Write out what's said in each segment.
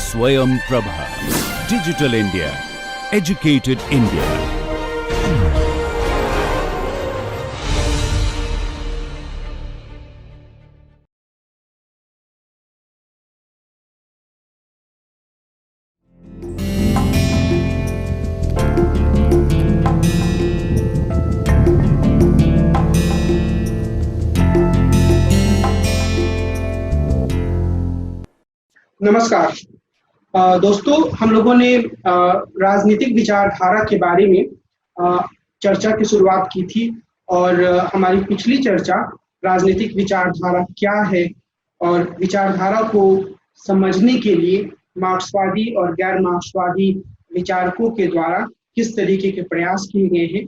Swayam Prabha. Digital India. Educated India. नमस्कार दोस्तों, हम लोगों ने राजनीतिक विचारधारा के बारे में चर्चा की शुरुआत की थी और हमारी पिछली चर्चा राजनीतिक विचारधारा क्या है और विचारधारा को समझने के लिए मार्क्सवादी और गैर मार्क्सवादी विचारकों के द्वारा किस तरीके के प्रयास किए गए हैं,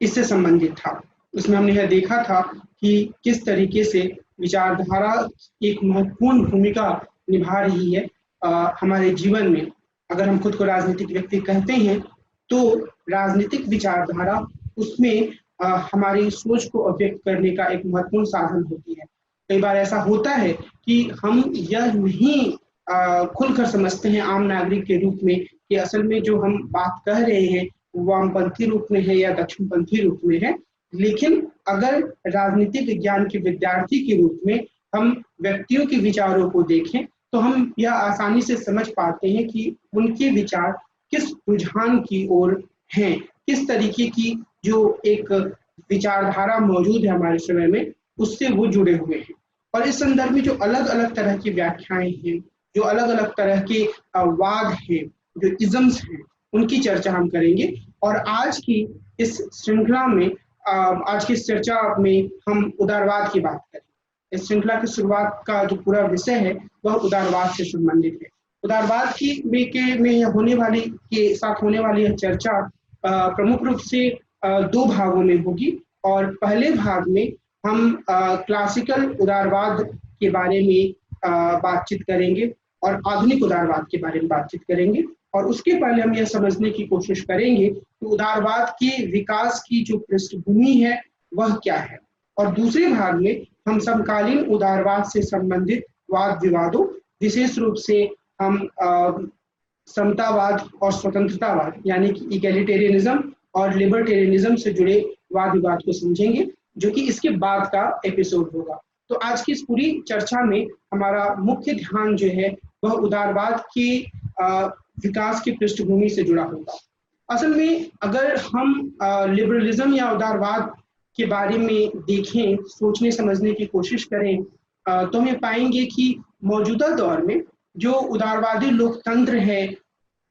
इससे संबंधित था। इसमें हमने यह देखा था कि किस तरीके से विचारधारा एक महत्वपूर्ण भूमिका निभा रही है हमारे जीवन में। अगर हम खुद को राजनीतिक व्यक्ति कहते हैं तो राजनीतिक विचारधारा उसमें हमारी सोच को अभिव्यक्त करने का एक महत्वपूर्ण साधन होती है। कई बार ऐसा होता है कि हम यह नहीं खुलकर समझते हैं आम नागरिक के रूप में कि असल में जो हम बात कह रहे हैं वामपंथी रूप में है या दक्षिणपंथी रूप में है। लेकिन अगर राजनीतिक ज्ञान के विद्यार्थी के रूप में हम व्यक्तियों के विचारों को देखें तो हम यह आसानी से समझ पाते हैं कि उनके विचार किस रुझान की ओर हैं, किस तरीके की जो एक विचारधारा मौजूद है हमारे समय में उससे वो जुड़े हुए हैं। और इस संदर्भ में जो अलग अलग तरह की व्याख्याएं हैं, जो अलग अलग तरह के वाद हैं, जो इज़म्स हैं, उनकी चर्चा हम करेंगे। और आज की इस श्रृंखला में आज की इस चर्चा में हम उदारवाद की बात करें। इस श्रृंखला की शुरुआत का जो पूरा विषय है वह उदारवाद से संबंधित है। उदारवाद में होने वाली यह चर्चा प्रमुख रूप से दो भागों में होगी। और पहले भाग में हम क्लासिकल उदारवाद के बारे में बातचीत करेंगे और आधुनिक उदारवाद के बारे में बातचीत करेंगे। और उसके पहले हम यह समझने की कोशिश करेंगे कि उदारवाद के विकास की जो पृष्ठभूमि है वह क्या है। और दूसरे भाग में हम समकालीन उदारवाद से संबंधित वाद विवादों, विशेष रूप से हम समतावाद और स्वतंत्रतावाद यानी कि इगैलिटेरियनिज्म और लिबर्टेरियनिज्म से जुड़े वाद विवाद को समझेंगे, जो कि इसके बाद का एपिसोड होगा। तो आज की इस पूरी चर्चा में हमारा मुख्य ध्यान जो है वह उदारवाद के विकास की पृष्ठभूमि से जुड़ा होगा। असल में अगर हम लिबरलिज्म या उदारवाद के बारे में देखें, सोचने समझने की कोशिश करें तो हमें पाएंगे कि मौजूदा दौर में जो उदारवादी लोकतंत्र है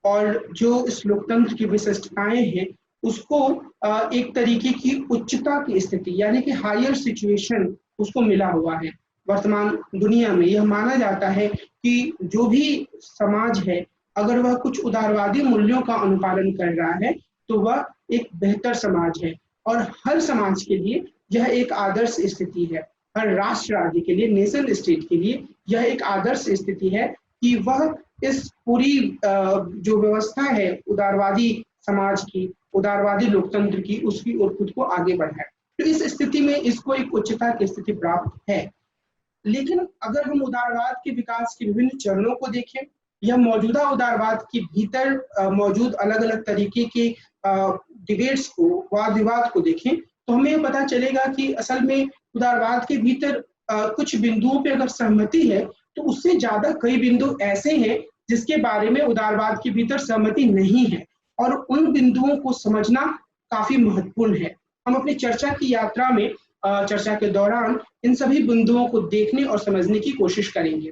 और जो इस लोकतंत्र की विशिष्टताएं हैं उसको एक तरीके की उच्चता की स्थिति यानी कि हायर सिचुएशन उसको मिला हुआ है। वर्तमान दुनिया में यह माना जाता है कि जो भी समाज है अगर वह कुछ उदारवादी मूल्यों का अनुपालन कर रहा है तो वह एक बेहतर समाज है। और हर समाज के लिए यह एक आदर्श स्थिति है, हर राष्ट्र राज्य के लिए, नेशन स्टेट के लिए यह एक आदर्श स्थिति है कि वह इस पूरी जो व्यवस्था है उदारवादी समाज की, उदारवादी लोकतंत्र की, उसकी ओर खुद को आगे बढ़ाए। तो इस स्थिति में इसको एक उच्चता की स्थिति प्राप्त है। लेकिन अगर हम उदारवाद के विकास के विभिन्न चरणों को देखें या मौजूदा उदारवाद के भीतर मौजूद अलग अलग तरीके के डिबेट्स को, वाद विवाद को देखें तो हमें पता चलेगा कि असल में उदारवाद के भीतर कुछ बिंदुओं पे अगर सहमति है तो उससे ज्यादा कई बिंदु ऐसे हैं जिसके बारे में उदारवाद के भीतर सहमति नहीं है और उन बिंदुओं को समझना काफी महत्वपूर्ण है। हम अपनी चर्चा की यात्रा में चर्चा के दौरान इन सभी बिंदुओं को देखने और समझने की कोशिश करेंगे।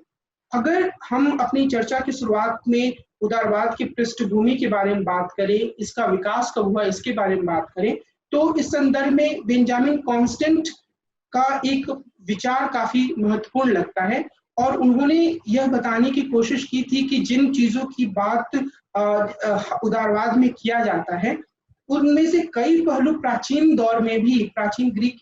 अगर हम अपनी चर्चा की शुरुआत में उदारवाद की पृष्ठभूमि के बारे में बात करें, इसका विकास कब हुआ इसके बारे में बात करें, तो इस संदर्भ में बेंजामिन कॉन्स्टेंट का एक विचार काफी महत्वपूर्ण लगता है। और उन्होंने यह बताने की कोशिश की थी कि जिन चीजों की बात उदारवाद में किया जाता है उनमें से कई पहलू प्राचीन दौर में भी, प्राचीन ग्रीक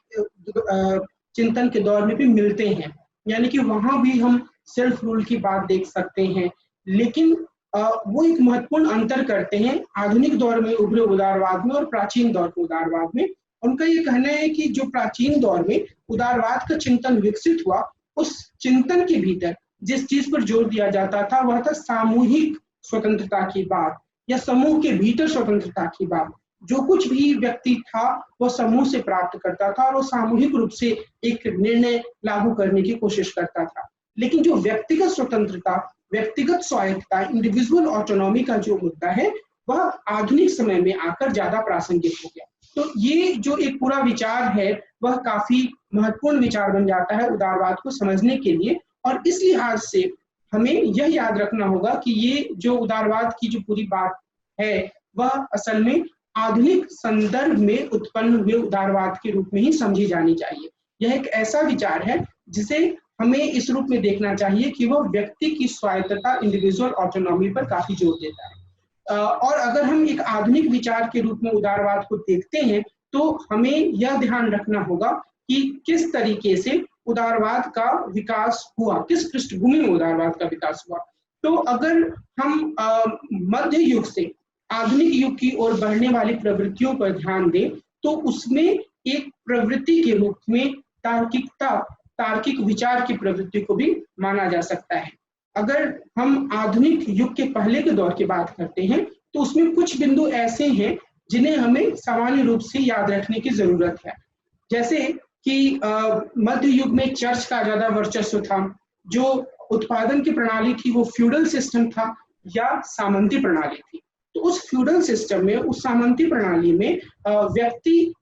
चिंतन के दौर में भी मिलते हैं। यानी कि वहां भी हम सेल्फ रूल की बात देख सकते हैं। लेकिन वो एक महत्वपूर्ण अंतर करते हैं आधुनिक दौर में उभरे उदारवाद में और प्राचीन दौर के उदारवाद में। उनका ये कहना है कि जो प्राचीन दौर में उदारवाद का चिंतन विकसित हुआ उस चिंतन के भीतर जिस चीज पर जोर दिया जाता था वह था सामूहिक स्वतंत्रता की बात या समूह के भीतर स्वतंत्रता की बात। जो कुछ भी व्यक्ति था वह समूह से प्राप्त करता था और वो सामूहिक रूप से एक निर्णय लागू करने की कोशिश करता था। लेकिन जो व्यक्तिगत स्वतंत्रता, व्यक्तिगत स्वायत्तता, इंडिविजुअल ऑटोनॉमी का जो मुद्दा है वह आधुनिक समय में आकर ज्यादा प्रासंगिक हो गया। तो ये जो एक पूरा विचार है वह काफी महत्वपूर्ण विचार बन जाता है उदारवाद को समझने के लिए। और इस लिहाज से हमें यह याद रखना होगा कि ये जो उदारवाद की जो पूरी बात है वह असल में आधुनिक संदर्भ में उत्पन्न हुए उदारवाद के रूप में ही समझी जानी चाहिए। यह एक ऐसा विचार है जिसे हमें इस रूप में देखना चाहिए कि वह व्यक्ति की स्वायत्तता, इंडिविजुअल ऑटोनॉमी पर काफी जोर देता है। और अगर हम एक आधुनिक विचार के रूप में उदारवाद को देखते हैं तो हमें यह ध्यान रखना होगा कि किस तरीके से उदारवाद का विकास हुआ, किस पृष्ठभूमि में उदारवाद का विकास हुआ। तो अगर हम मध्य युग से आधुनिक युग की ओर बढ़ने वाली प्रवृत्तियों पर ध्यान दें तो उसमें एक प्रवृत्ति के रूप में तार्किक विचार की प्रवृत्ति को भी माना जा सकता है। अगर हम आधुनिक युग के पहले के दौर की बात करते हैं तो उसमें कुछ बिंदु ऐसे हैं जिन्हें हमें सामान्य रूप से याद रखने की जरूरत है। जैसे कि मध्य युग में चर्च का ज्यादा वर्चस्व था, जो उत्पादन की प्रणाली थी वो फ्यूडल सिस्टम था या सामंती प्रणाली थी। तो उस फ्यूडल सिस्टम में, उस सामंती प्रणाली में व्यक्ति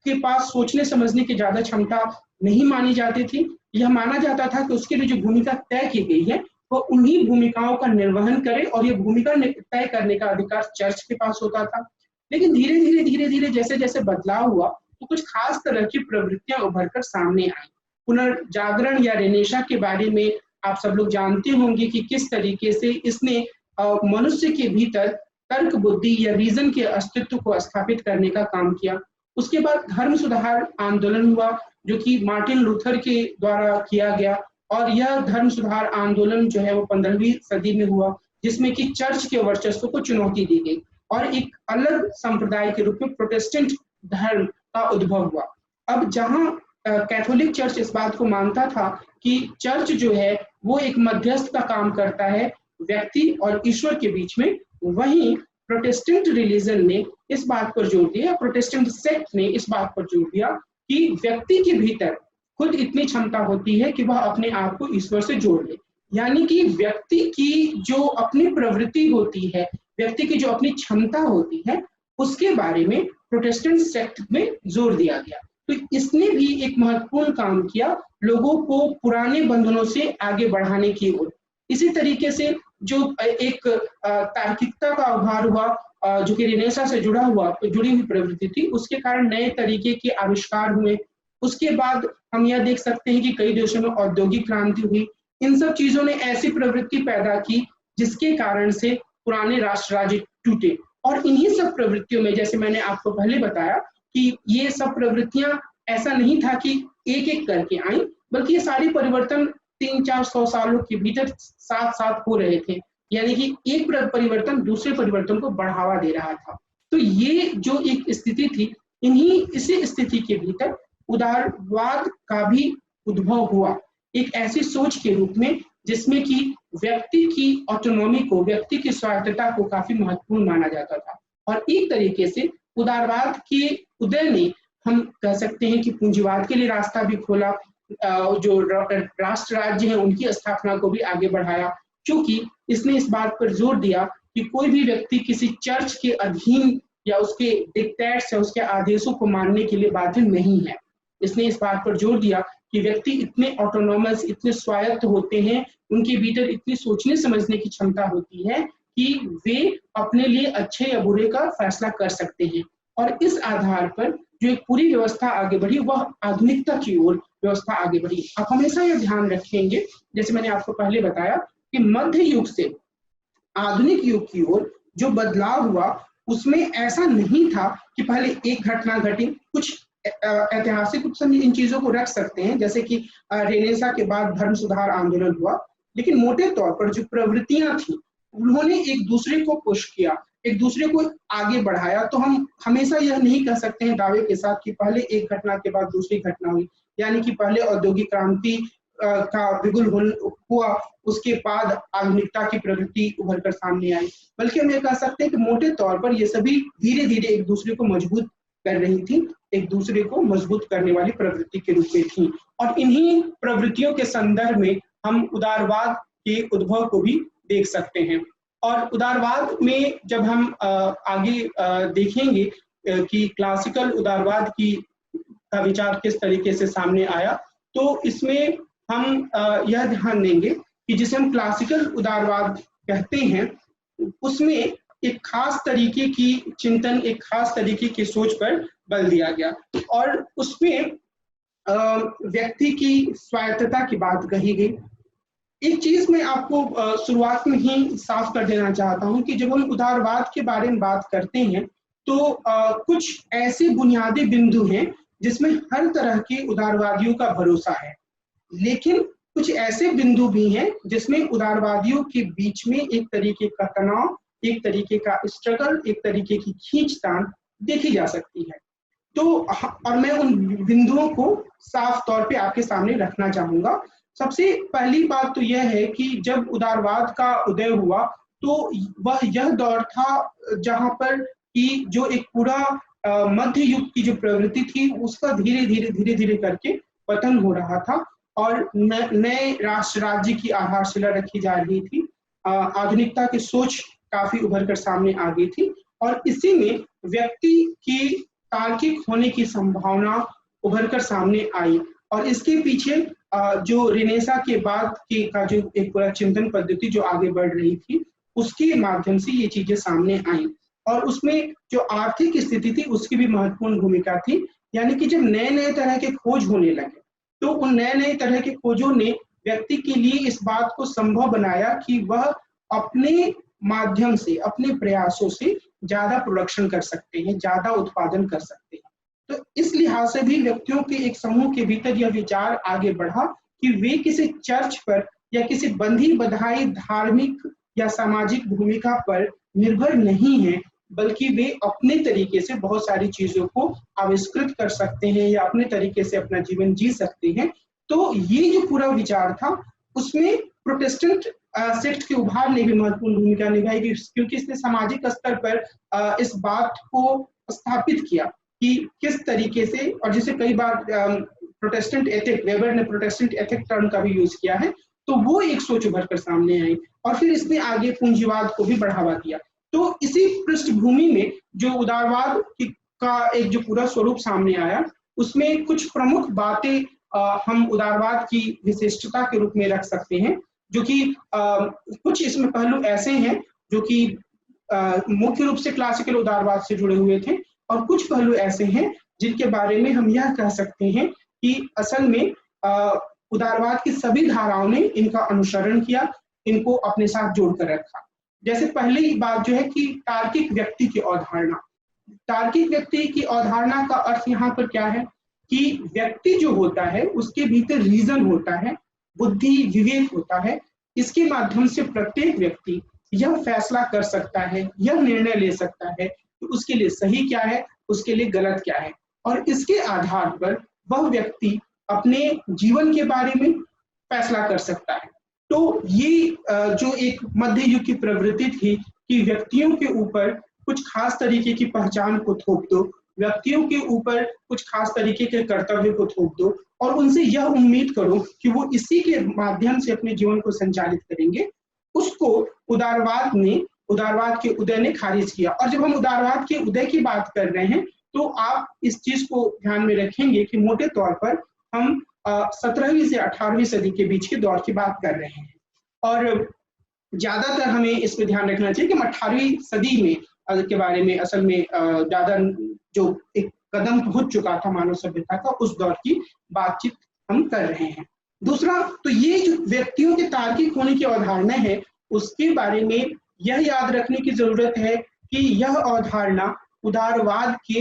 के पास सोचने समझने की ज्यादा क्षमता नहीं मानी जाती थी। यह माना जाता था कि उसके लिए जो भूमिका तय की गई है वो उन्हीं भूमिकाओं का निर्वहन करे और ये भूमिका तय करने का अधिकार चर्च के पास होता था। लेकिन धीरे धीरे जैसे जैसे बदलाव हुआ तो कुछ खास तरह की प्रवृत्तियां उभर कर सामने आई। पुनर्जागरण या रेनेसा के बारे में आप सब लोग जानते होंगे कि किस तरीके से इसने मनुष्य के भीतर तर्क बुद्धि या रीजन के अस्तित्व को स्थापित करने का काम किया। उसके बाद धर्म सुधार आंदोलन हुआ जो कि मार्टिन लूथर के द्वारा किया गया और यह धर्म सुधार आंदोलन जो है वो 15वीं सदी में हुआ, जिसमें कि चर्च के वर्चस्व को चुनौती दी गई और एक अलग संप्रदाय के रूप में प्रोटेस्टेंट धर्म का उद्भव हुआ। अब जहां कैथोलिक चर्च इस बात को मानता था कि चर्च जो है वो एक मध्यस्थ का काम करता है व्यक्ति और ईश्वर के बीच में, वहीं प्रोटेस्टेंट रिलीजन ने इस बात पर जोर दिया, प्रोटेस्टेंट सेक्ट ने इस बात पर जोर दिया कि व्यक्ति के भीतर खुद इतनी क्षमता होती है कि वह अपने आप को ईश्वर से जोड़ ले। यानी कि व्यक्ति की जो अपनी प्रवृत्ति होती है, व्यक्ति की जो अपनी क्षमता होती है, उसके बारे में प्रोटेस्टेंट सेक्ट में जोर दिया गया। तो इसने भी एक महत्वपूर्ण काम किया लोगों को पुराने बंधनों से आगे बढ़ाने की ओर। इसी तरीके से जो एक तार्किकता का उभार हुआ जो कि रेनेसा से जुड़ी हुई प्रवृत्ति थी, उसके कारण नए तरीके के आविष्कार हुए। उसके बाद हम यह देख सकते हैं कि कई देशों में औद्योगिक क्रांति हुई। इन सब चीजों ने ऐसी प्रवृत्ति पैदा की जिसके कारण से पुराने राष्ट्र राज्य टूटे। और इन्हीं सब प्रवृत्तियों में, जैसे मैंने आपको पहले बताया कि ये सब प्रवृत्तियां ऐसा नहीं था कि एक एक करके आई, बल्कि ये सारी परिवर्तन 300-400 सालों के भीतर साथ साथ हो रहे थे। यानी कि एक परिवर्तन दूसरे परिवर्तन को बढ़ावा दे रहा था। तो ये जो एक स्थिति थी, इसी स्थिति के भीतर उदारवाद का भी उद्भव हुआ, एक ऐसी सोच के रूप में जिसमें कि व्यक्ति की ऑटोनॉमी को, व्यक्ति की स्वायत्तता को काफी महत्वपूर्ण माना जाता था। और एक तरीके से उदारवाद के उदय ने, हम कह सकते हैं कि पूंजीवाद के लिए रास्ता भी खोला, जो राष्ट्र राज्य है उनकी स्थापना को भी आगे बढ़ाया, क्योंकि इसने इस बात पर जोर दिया कि कोई भी व्यक्ति किसी चर्च के अधीन या उसके डिक्टेट्स या उसके आदेशों को मानने के लिए बाध्य नहीं है। इसने इस बात पर जोर दिया कि व्यक्ति इतने ऑटोनॉमस, इतने स्वायत्त होते हैं, उनके भीतर इतनी सोचने समझने की क्षमता होती है कि वे अपने लिए अच्छे या बुरे का फैसला कर सकते हैं। और इस आधार पर जो एक पूरी व्यवस्था आगे बढ़ी, वह आधुनिकता की ओर व्यवस्था आगे बढ़ी। आप हमेशा यह ध्यान रखेंगे, जैसे मैंने आपको पहले बताया, कि मध्य युग से आधुनिक युग की ओर जो बदलाव हुआ उसमें ऐसा नहीं था कि पहले एक घटना घटी। कुछ ऐतिहासिक इन चीजों को रख सकते हैं, जैसे कि रेनेसा के बाद धर्म सुधार आंदोलन हुआ, लेकिन मोटे तौर पर जो प्रवृत्तियां थी उन्होंने एक दूसरे को पुश किया, एक दूसरे को आगे बढ़ाया। तो हम हमेशा यह नहीं कह सकते हैं दावे के साथ कि पहले एक घटना के बाद दूसरी घटना हुई, यानी कि पहले औद्योगिक क्रांति का बिगुल हुआ, उसके बाद आधुनिकता की प्रवृत्ति उभर कर सामने आई। बल्कि हम ये कह सकते हैं कि मोटे तौर पर ये सभी धीरे धीरे एक दूसरे को मजबूत कर रही थी, एक दूसरे को मजबूत करने वाली प्रवृत्ति के रूप में थी। और इन्हीं प्रवृत्तियों के संदर्भ में हम उदारवाद के उद्भव को भी देख सकते हैं। और उदारवाद में जब हम आगे देखेंगे कि क्लासिकल उदारवाद का विचार किस तरीके से सामने आया, तो इसमें हम यह ध्यान देंगे कि जिसे हम क्लासिकल उदारवाद कहते हैं, उसमें एक खास तरीके की चिंतन, एक खास तरीके की सोच पर बल दिया गया और उसमें व्यक्ति की स्वायत्तता की बात कही गई। एक चीज मैं आपको शुरुआत में ही साफ कर देना चाहता हूं कि जब हम उदारवाद के बारे में बात करते हैं तो कुछ ऐसे बुनियादी बिंदु हैं जिसमें हर तरह के उदारवादियों का भरोसा है, लेकिन कुछ ऐसे बिंदु भी हैं जिसमें उदारवादियों के बीच में एक तरीके का तनाव, एक तरीके का स्ट्रगल, एक तरीके की खींचतान देखी जा सकती है। तो और मैं उन बिंदुओं को साफ तौर पे आपके सामने रखना चाहूंगा। सबसे पहली बात तो यह है कि जब उदारवाद का उदय हुआ तो वह यह दौर था जहां पर कि जो एक पूरा मध्य युग की जो प्रवृत्ति थी उसका धीरे धीरे करके पतन हो रहा था और नए राष्ट्र राज्य की आधारशिला रखी जा रही थी। आधुनिकता की सोच काफी उभर कर सामने आ गई थी और इसी में व्यक्ति की तार्किक होने की संभावना उभर कर सामने आई और इसके पीछे जो रिनेसा के बाद का जो एक पूरा चिंतन पद्धति जो आगे बढ़ रही थी उसके माध्यम से ये चीजें सामने आई और उसमें जो आर्थिक स्थिति थी उसकी भी महत्वपूर्ण भूमिका थी। यानी कि जब नए नए तरह के खोज होने लगे तो उन नए नए तरह के खोजों ने व्यक्ति के लिए इस बात को संभव बनाया कि वह अपने माध्यम से, अपने प्रयासों से ज्यादा प्रोडक्शन कर सकते हैं, ज्यादा उत्पादन कर सकते हैं। तो इस लिहाज से भी व्यक्तियों के एक समूह के भीतर यह विचार आगे बढ़ा कि वे किसी चर्च पर या किसी बंधी बधाई धार्मिक या सामाजिक भूमिका पर निर्भर नहीं है, बल्कि वे अपने तरीके से बहुत सारी चीजों को आविष्कृत कर सकते हैं या अपने तरीके से अपना जीवन जी सकते हैं। तो ये जो पूरा विचार था उसमें प्रोटेस्टेंट सेक्ट के उभार ने भी महत्वपूर्ण भूमिका निभाई क्योंकि इसने सामाजिक स्तर पर इस बात को स्थापित किया कि किस तरीके से, और जिसे कई बार प्रोटेस्टेंट एथिक, वेबर ने प्रोटेस्टेंट एथिक टर्म का भी यूज किया है, तो वो एक सोच उभर कर सामने आई और फिर इसने आगे पूंजीवाद को भी बढ़ावा दिया। तो इसी पृष्ठभूमि में जो उदारवाद का एक जो पूरा स्वरूप सामने आया उसमें कुछ प्रमुख बातें हम उदारवाद की विशिष्टता के रूप में रख सकते हैं, जो कि कुछ इसमें पहलू ऐसे हैं जो कि मुख्य रूप से क्लासिकल उदारवाद से जुड़े हुए थे और कुछ पहलू ऐसे हैं जिनके बारे में हम यह कह सकते हैं कि असल में उदारवाद की सभी धाराओं ने इनका अनुसरण किया, इनको अपने साथ जोड़कर रखा। जैसे पहली बात जो है कि तार्किक व्यक्ति की अवधारणा। तार्किक व्यक्ति की अवधारणा का अर्थ यहाँ पर क्या है कि व्यक्ति जो होता है उसके भीतर रीजन होता है, बुद्धि, विवेक होता है। इसके माध्यम से प्रत्येक व्यक्ति यह फैसला कर सकता है, यह निर्णय ले सकता है कि उसके लिए सही क्या है, उसके लिए गलत क्या है, और इसके आधार पर वह व्यक्ति अपने जीवन के बारे में फैसला कर सकता है। तो ये जो एक मध्य युग की प्रवृत्ति थी कि व्यक्तियों के ऊपर कुछ खास तरीके की पहचान को थोप दो, व्यक्तियों के ऊपर कुछ खास तरीके के कर्तव्य को थोप दो और उनसे यह उम्मीद करो कि वो इसी के माध्यम से अपने जीवन को संचालित करेंगे, उसको उदारवाद के उदय ने खारिज किया। और जब हम उदारवाद के उदय की बात कर रहे हैं तो आप इस चीज को ध्यान में रखेंगे कि मोटे तौर पर हम 17वीं से 18वीं सदी के बीच के दौर की बात कर रहे हैं और ज्यादातर हमें इस पे ध्यान रखना चाहिए कि 18वीं सदी में के बारे में असल में ज्यादा जो एक कदम पहुंच चुका था मानव सभ्यता का, उस दौर की बातचीत हम कर रहे हैं। दूसरा, तो ये जो व्यक्तियों के तार्किक होने की अवधारणा है उसके बारे में यह याद रखने की जरूरत है कि यह अवधारणा उदारवाद के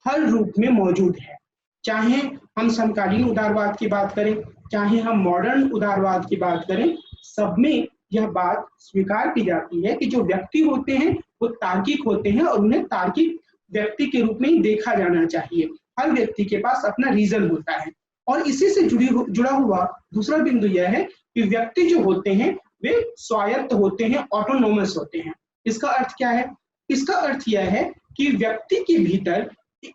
हर रूप में मौजूद है। चाहे हम समकालीन उदारवाद की बात करें, चाहे हम मॉडर्न उदारवाद की बात करें, सब में यह बात स्वीकार की जाती है कि जो व्यक्ति होते हैं वो तार्किक होते हैं और उन्हें तार्किक व्यक्ति के रूप में ही देखा जाना चाहिए। हर व्यक्ति के पास अपना रीजन होता है और इसी से जुड़ा हुआ दूसरा बिंदु यह है कि व्यक्ति जो होते हैं वे स्वायत्त होते हैं, ऑटोनोमस होते हैं। इसका अर्थ क्या है? इसका अर्थ यह है कि व्यक्ति के भीतर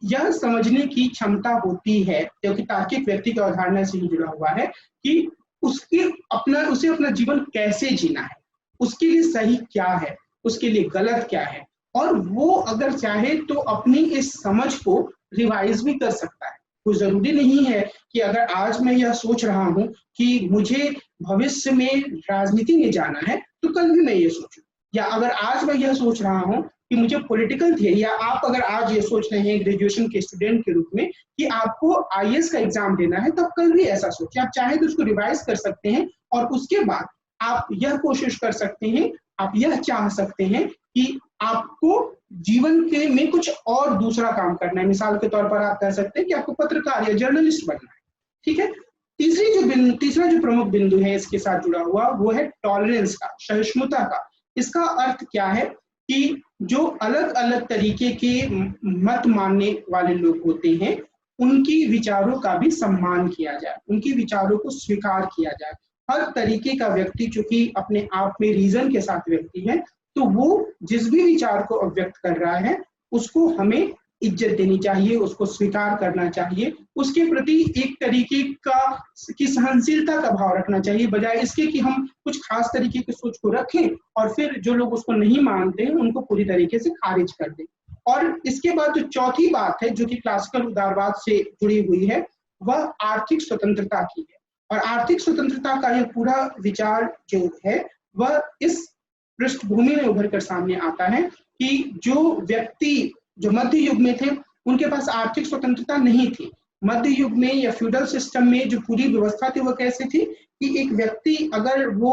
यह समझने की क्षमता होती है, क्योंकि तार्किक व्यक्ति की अवधारणा से ही जुड़ा हुआ है, कि उसे अपना जीवन कैसे जीना है, उसके लिए सही क्या है, उसके लिए गलत क्या है, और वो अगर चाहे तो अपनी इस समझ को रिवाइज भी कर सकता है। कोई जरूरी नहीं है कि अगर आज मैं यह सोच रहा हूं कि मुझे भविष्य में राजनीति में जाना है तो कल भी मैं ये सोचूं, या अगर आज मैं यह सोच रहा हूं कि मुझे पॉलिटिकल थियरी, या आप अगर आज ये सोच रहे हैं ग्रेजुएशन के स्टूडेंट के रूप में कि आपको आईएएस का एग्जाम देना है, तब कल भी ऐसा सोचिए। आप चाहे तो उसको रिवाइज कर सकते हैं और उसके बाद आप यह कोशिश कर सकते हैं, आप यह चाह सकते हैं कि आपको जीवन के में कुछ और दूसरा काम करना है। मिसाल के तौर पर आप कह सकते हैं कि आपको पत्रकार या जर्नलिस्ट बनना है। ठीक है। तीसरा जो प्रमुख बिंदु है इसके साथ जुड़ा हुआ, वो है टॉलरेंस का, सहिष्णुता का। इसका अर्थ क्या है कि जो अलग अलग तरीके के मत मानने वाले लोग होते हैं, उनकी विचारों का भी सम्मान किया जाए, उनकी विचारों को स्वीकार किया जाए। हर तरीके का व्यक्ति चूंकि अपने आप में रीजन के साथ व्यक्ति है, तो वो जिस भी विचार को अभिव्यक्त कर रहा है उसको हमें इज्जत देनी चाहिए, उसको स्वीकार करना चाहिए, उसके प्रति एक तरीके की सहनशीलता का भाव रखना चाहिए, बजाय इसके कि हम कुछ खास तरीके की सोच को रखें और फिर जो लोग उसको नहीं मानते हैं उनको पूरी तरीके से खारिज कर दें। और इसके बाद जो चौथी बात है जो कि क्लासिकल उदारवाद से जुड़ी हुई है, वह आर्थिक स्वतंत्रता की है। और आर्थिक स्वतंत्रता का यह पूरा विचार जो है वह इस पृष्ठभूमि में उभर कर सामने आता है कि जो व्यक्ति जो मध्य युग में थे उनके पास आर्थिक स्वतंत्रता नहीं थी। मध्य युग में या फ्यूडल सिस्टम में जो पूरी व्यवस्था थी वो कैसे थी कि एक व्यक्ति अगर वो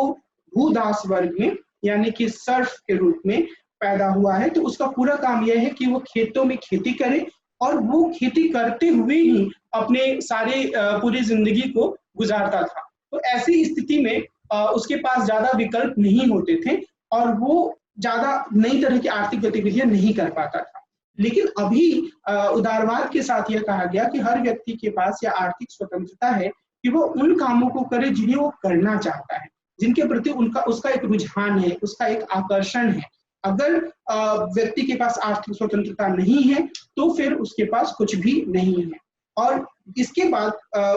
भूदास वर्ग में यानी कि सर्फ के रूप में पैदा हुआ है तो उसका पूरा काम यह है कि वो खेतों में खेती करे और वो खेती करते हुए ही अपने सारे पूरी जिंदगी को गुजारता था। तो ऐसी स्थिति में उसके पास ज्यादा विकल्प नहीं होते थे और वो ज्यादा नई तरह की आर्थिक गतिविधियां नहीं कर पाता था। लेकिन अभी उदारवाद के साथ यह कहा गया कि हर व्यक्ति के पास यह आर्थिक स्वतंत्रता है कि वो उन कामों को करे जिन्हें वो करना चाहता है, जिनके प्रति उसका एक रुझान है, उसका एक आकर्षण है। अगर व्यक्ति के पास आर्थिक स्वतंत्रता नहीं है तो फिर उसके पास कुछ भी नहीं है। और इसके बाद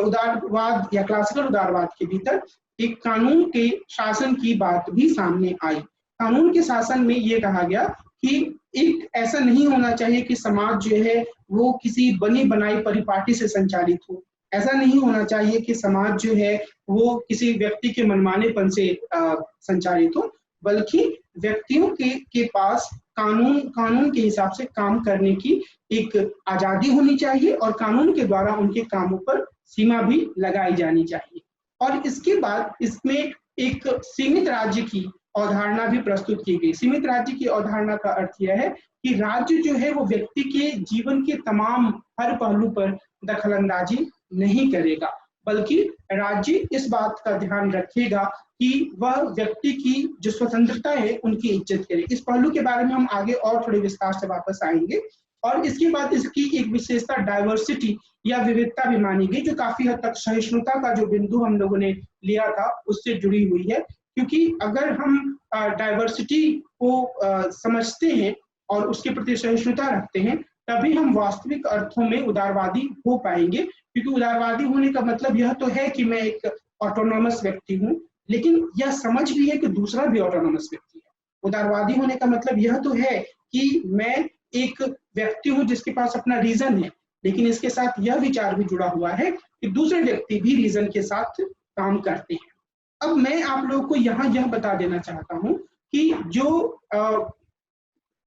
उदारवाद या क्लासिकल उदारवाद के भीतर एक कानून के शासन की बात भी सामने आई। कानून के शासन में ये कहा गया कि एक ऐसा नहीं होना चाहिए कि समाज जो है वो किसी बनी बनाई परिपाटी से संचालित हो। ऐसा नहीं होना चाहिए कि समाज जो है वो किसी व्यक्ति के मनमानेपन से संचालित हो, बल्कि व्यक्तियों के पास कानून के हिसाब से काम करने की एक आजादी होनी चाहिए और कानून के द्वारा उनके कामों पर सीमा भी लगाई जानी चाहिए। और इसके बाद इसमें एक सीमित राज्य की अवधारणा भी प्रस्तुत की गई। सीमित राज्य की अवधारणा का अर्थ यह है कि राज्य जो है वो व्यक्ति के जीवन के तमाम हर पहलू पर दखलंदाजी नहीं करेगा, बल्कि राज्य इस बात का ध्यान रखेगा कि वह व्यक्ति की जो स्वतंत्रता है उनकी इज्जत करे। इस पहलू के बारे में हम आगे और थोड़े विस्तार से वापस आएंगे। और इसके बाद इसकी एक विशेषता डाइवर्सिटी या विविधता भी मानी गई, जो काफी हद तक सहिष्णुता का जो बिंदु हम लोगों ने लिया था उससे जुड़ी हुई है। क्योंकि अगर हम डाइवर्सिटी को समझते हैं और उसके प्रति सहिष्णुता रखते हैं, तभी हम वास्तविक अर्थों में उदारवादी हो पाएंगे। क्योंकि उदारवादी होने का मतलब यह तो है कि मैं एक ऑटोनोमस व्यक्ति हूँ, लेकिन यह समझ भी है कि दूसरा भी ऑटोनोमस व्यक्ति है। उदारवादी होने का मतलब यह तो है कि मैं एक व्यक्ति हूँ जिसके पास अपना रीजन है, लेकिन इसके साथ यह विचार भी जुड़ा हुआ है कि दूसरे व्यक्ति भी रीजन के साथ काम करते हैं। अब मैं आप लोगों को यहाँ यह बता देना चाहता हूँ कि जो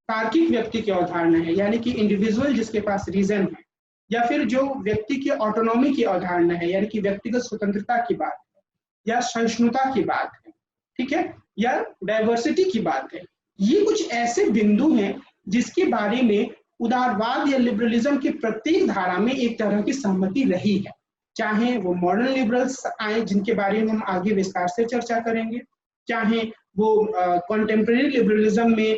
तार्किक व्यक्ति की अवधारणा है, यानी कि इंडिविजुअल जिसके पास रीजन है, या फिर जो व्यक्ति की ऑटोनॉमी की अवधारणा है, यानी कि व्यक्तिगत स्वतंत्रता की बात है, या सहिष्णुता की बात है, ठीक है, या डाइवर्सिटी की बात है, ये कुछ ऐसे बिंदु हैं जिसके बारे में उदारवाद या लिबरलिज्म की प्रत्येक धारा में एक तरह की सहमति रही है। चाहे वो मॉडर्न लिबरल्स आए जिनके बारे में हम आगे विस्तार से चर्चा करेंगे, चाहे वो कॉन्टेम्परेरी लिबरलिज्म में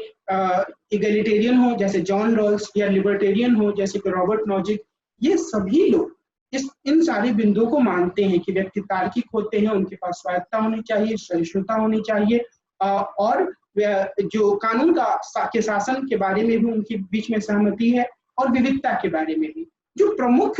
इगैलिटेरियन हो जैसे जॉन रॉल्स, या लिबर्टेरियन हो जैसे कि रॉबर्ट नॉजिक, ये सभी लोग इन सारे बिंदुओं को मानते हैं कि व्यक्ति तार्किक होते हैं, उनके पास स्वायत्तता होनी चाहिए, सहिष्णुता होनी चाहिए, और जो कानून के शासन के बारे में भी उनके बीच में सहमति है, और विविधता के बारे में भी। जो प्रमुख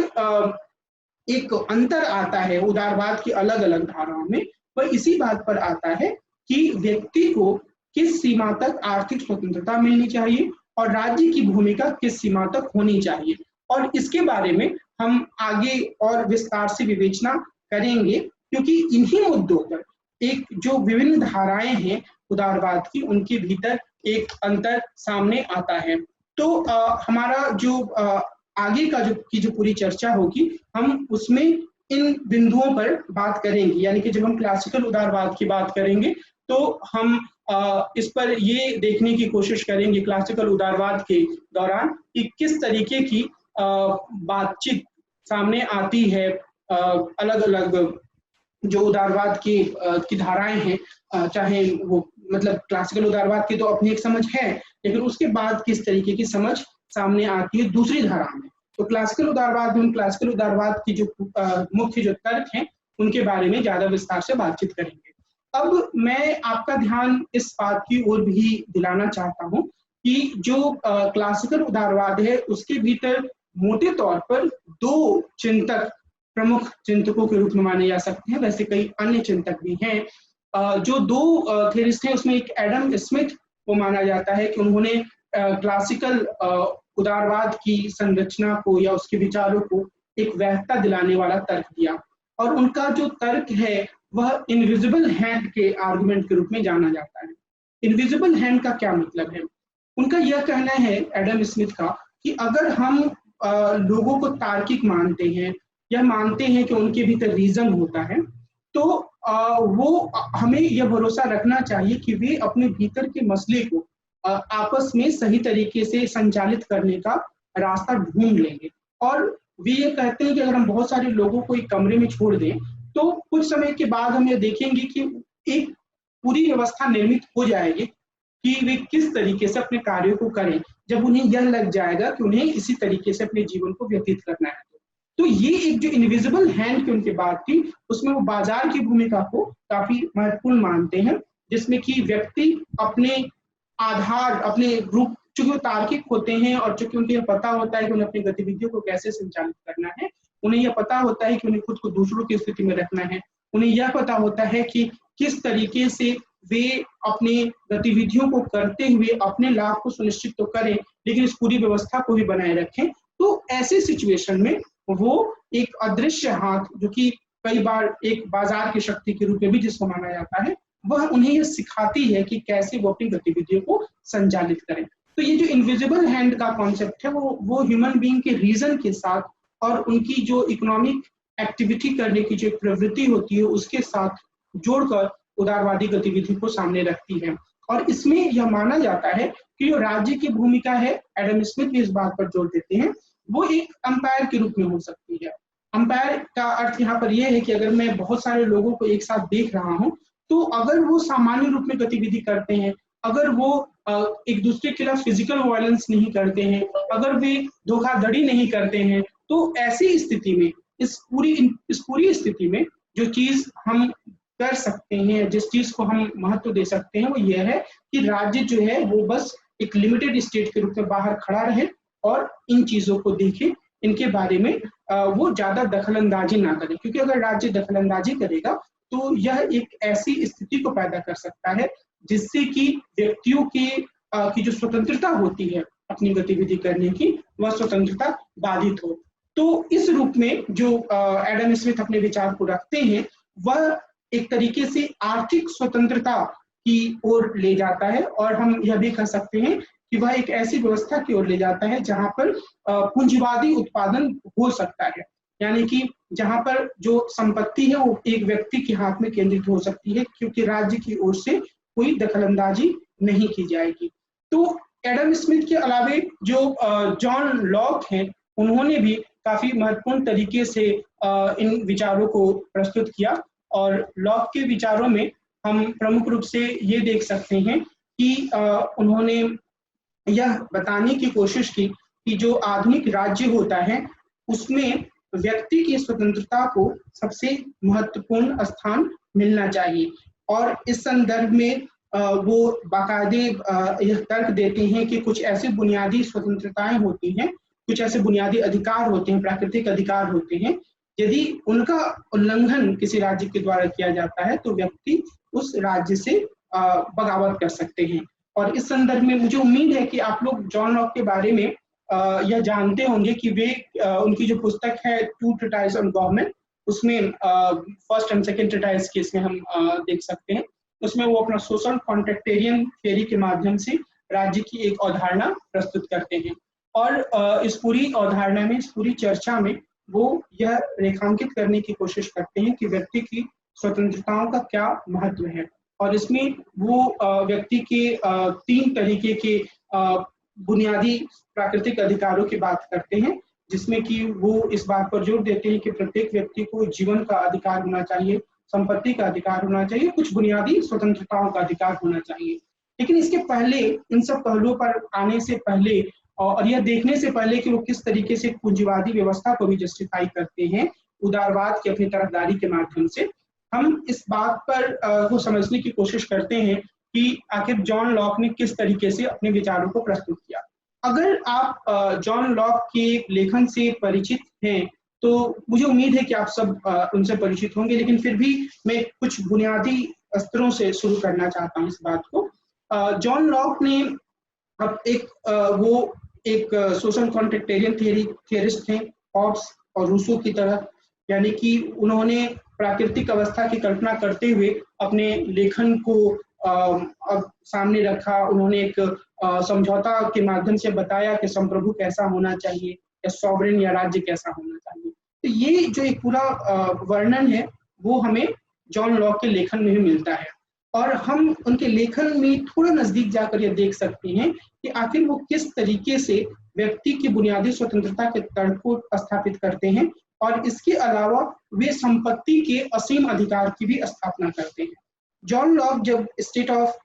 एक अंतर आता है उदारवाद की अलग अलग धाराओं में, वह इसी बात पर आता है कि व्यक्ति को किस सीमा तक आर्थिक स्वतंत्रता मिलनी चाहिए और राज्य की भूमिका किस सीमा तक होनी चाहिए। और इसके बारे में हम आगे और विस्तार से विवेचना करेंगे, क्योंकि इन्हीं मुद्दों पर एक जो विभिन्न धाराएं हैं उदारवाद की, उनके भीतर एक अंतर सामने आता है। तो हमारा जो आगे का जो पूरी चर्चा होगी, हम उसमें इन बिंदुओं पर बात करेंगे। यानी कि जब हम क्लासिकल उदारवाद की बात करेंगे तो हम इस पर ये देखने की कोशिश करेंगे क्लासिकल उदारवाद के दौरान कि किस तरीके की बातचीत सामने आती है अलग अलग जो उदारवाद की धाराएं हैं, चाहे वो मतलब क्लासिकल उदारवाद की तो अपनी एक समझ है, लेकिन उसके बाद किस तरीके की समझ सामने आती है दूसरी धारा में। तो क्लासिकल उदारवाद की जो मुख्य जो तर्क हैं उनके बारे में ज्यादा विस्तार से बातचीत करेंगे। अब मैं आपका ध्यान इस बात की ओर भी दिलाना चाहता हूं कि जो क्लासिकल उदारवाद है उसके भीतर मोटे तौर पर दो चिंतक प्रमुख चिंतकों के रूप में माने जा सकते हैं। वैसे कई अन्य चिंतक भी हैं। जो दो थेरिस्ट हैं उसमें एक एडम स्मिथ को माना जाता है कि उन्होंने क्लासिकल उदारवाद की संरचना को या उसके विचारों को एक वैधता दिलाने वाला तर्क दिया, और उनका जो तर्क है वह इनविजिबल हैंड के आर्गुमेंट के रूप में जाना जाता है। इनविजिबल हैंड का क्या मतलब है? उनका यह कहना है एडम स्मिथ का कि अगर हम लोगों को तार्किक मानते हैं या मानते हैं कि उनके भीतर रीजन होता है, तो वो हमें यह भरोसा रखना चाहिए कि वे अपने भीतर के मसले को आपस में सही तरीके से संचालित करने का रास्ता ढूंढ लेंगे। और वे ये कहते हैं कि अगर हम बहुत सारे लोगों को एक कमरे में छोड़ दें तो कुछ समय के बाद हम ये देखेंगे कि एक पूरी व्यवस्था निर्मित हो जाएगी कि वे किस तरीके से अपने कार्यों को करें, जब उन्हें यह लग जाएगा कि उन्हें इसी तरीके से अपने जीवन को व्यतीत करना है। तो ये एक जो इनविजिबल हैंड की उनकी बात थी, उसमें वो बाजार की भूमिका को काफी महत्वपूर्ण मानते हैं, जिसमें कि व्यक्ति अपने आधार अपने ग्रुप, चूंकि वो तार्किक होते हैं और चूंकि उन्हें यह पता होता है कि उन्हें अपनी गतिविधियों को कैसे संचालित करना है, उन्हें यह पता होता है कि उन्हें खुद को दूसरों की स्थिति में रखना है, उन्हें यह पता होता है कि किस तरीके से वे अपनी गतिविधियों को करते हुए अपने लाभ को सुनिश्चित तो करें लेकिन इस पूरी व्यवस्था को भी बनाए रखें। तो ऐसे सिचुएशन में वो एक अदृश्य हाथ, जो कि कई बार एक बाजार की शक्ति के रूप में भी जिसको माना जाता है, वह उन्हें यह सिखाती है कि कैसे वो अपनी गतिविधियों को संचालित करें। तो ये जो इनविजिबल हैंड का कॉन्सेप्ट है वो ह्यूमन बीइंग के रीजन के साथ और उनकी जो इकोनॉमिक एक्टिविटी करने की जो प्रवृत्ति होती है उसके साथ जोड़कर उदारवादी गतिविधि को सामने रखती है। और इसमें यह माना जाता है कि जो राज्य की भूमिका है, एडम स्मिथ भी इस बात पर जोर देते हैं, वो एक अंपायर के रूप में हो सकती है। अंपायर का अर्थ यहाँ पर यह है कि अगर मैं बहुत सारे लोगों को एक साथ देख रहा हूँ, तो अगर वो सामान्य रूप में गतिविधि करते हैं, अगर वो एक दूसरे के खिलाफ फिजिकल वायलेंस नहीं करते हैं, अगर वे धोखाधड़ी नहीं करते हैं, तो ऐसी स्थिति में इस पूरी स्थिति में जो चीज हम कर सकते हैं, जिस चीज को हम महत्व दे सकते हैं, वो यह है कि राज्य जो है वो बस एक लिमिटेड स्टेट के रूप में बाहर खड़ा रहे और इन चीजों को देखे, इनके बारे में वो ज्यादा दखलंदाजी ना करे। क्योंकि अगर राज्य दखलंदाजी करेगा तो यह एक ऐसी स्थिति को पैदा कर सकता है जिससे कि व्यक्तियों की जो स्वतंत्रता होती है अपनी गतिविधि करने की, वह स्वतंत्रता बाधित हो। तो इस रूप में जो एडम स्मिथ अपने विचार को रखते हैं, वह एक तरीके से आर्थिक स्वतंत्रता की ओर ले जाता है, और हम यह भी कह सकते हैं कि वह एक ऐसी व्यवस्था की ओर ले जाता है जहां पर पूंजीवादी उत्पादन हो सकता है। यानी कि जहां पर जो संपत्ति है वो एक व्यक्ति के हाथ में केंद्रित हो सकती है, क्योंकि राज्य की ओर से कोई दखलंदाजी नहीं की जाएगी। तो एडम स्मिथ के अलावे जो जॉन लॉक हैं, उन्होंने भी काफी महत्वपूर्ण तरीके से इन विचारों को प्रस्तुत किया, और लॉक के विचारों में हम प्रमुख रूप से ये देख सकते हैं कि उन्होंने यह बताने की कोशिश की कि जो आधुनिक राज्य होता है उसमें व्यक्ति की स्वतंत्रता को सबसे महत्वपूर्ण स्थान मिलना चाहिए। और इस संदर्भ में वो बाकायदे यह तर्क देते हैं कि कुछ ऐसी बुनियादी स्वतंत्रताएं होती हैं, कुछ ऐसे बुनियादी अधिकार होते हैं, प्राकृतिक अधिकार होते हैं, यदि उनका उल्लंघन किसी राज्य के द्वारा किया जाता है तो व्यक्ति उस राज्य से बगावत कर सकते हैं। और इस संदर्भ में मुझे उम्मीद है कि आप लोग जॉन लॉक के बारे में यह जानते होंगे कि वे उनकी जो पुस्तक है टू ट्रीटाइज ऑन गवर्नमेंट, उसमें फर्स्ट एंड सेकंड ट्रीटाइज के इसमें हम देख सकते हैं, उसमें वो अपना सोशल कॉन्ट्रैक्टेरियन थ्योरी के माध्यम से राज्य की एक अवधारणा प्रस्तुत करते हैं। और इस पूरी अवधारणा में, इस पूरी चर्चा में वो यह रेखांकित करने की कोशिश करते हैं कि व्यक्ति की स्वतंत्रताओं का क्या महत्व है। और इसमें वो व्यक्ति के 3 तरीके के बुनियादी प्राकृतिक अधिकारों की बात करते हैं, जिसमें कि वो इस बात पर जोर देते हैं कि प्रत्येक व्यक्ति को जीवन का अधिकार होना चाहिए, संपत्ति का अधिकार होना चाहिए, कुछ बुनियादी स्वतंत्रताओं का अधिकार होना चाहिए। लेकिन इसके पहले, इन सब पहलुओं पर आने से पहले और यह देखने से पहले कि वो किस तरीके से पूंजीवादी व्यवस्था को भी जस्टिफाई करते हैं उदारवाद की अपनी तरफदारी के माध्यम से, हम इस बात पर वो समझने की कोशिश करते हैं कि आखिर जॉन लॉक ने किस तरीके से अपने विचारों को प्रस्तुत किया। अगर आप जॉन लॉक के लेखन से परिचित हैं तो मुझे उम्मीद है कि आप सब उनसे परिचित होंगे, लेकिन फिर भी मैं कुछ बुनियादी स्तरों से शुरू करना चाहता हूँ इस बात को। जॉन लॉक ने अब एक सोशल कॉन्ट्रैक्टेरियन थियरिस्ट थे, हॉब्स और रूसो की तरह, यानी कि उन्होंने प्राकृतिक अवस्था की कल्पना करते हुए अपने लेखन को अब सामने रखा। उन्होंने एक समझौता के माध्यम से बताया कि संप्रभु कैसा होना चाहिए या सॉवरेन या राज्य कैसा होना चाहिए। तो ये जो एक पूरा वर्णन है वो हमें जॉन लॉक के लेखन में भी मिलता है, और हम उनके लेखन में थोड़ा नजदीक जाकर यह देख सकते हैं कि आखिर वो किस तरीके से व्यक्ति की बुनियादी स्वतंत्रता के तर्क को स्थापित करते हैं, और इसके अलावा वे संपत्ति के असीम अधिकार की भी स्थापना करते हैं। जॉन लॉक जब स्टेट ऑफ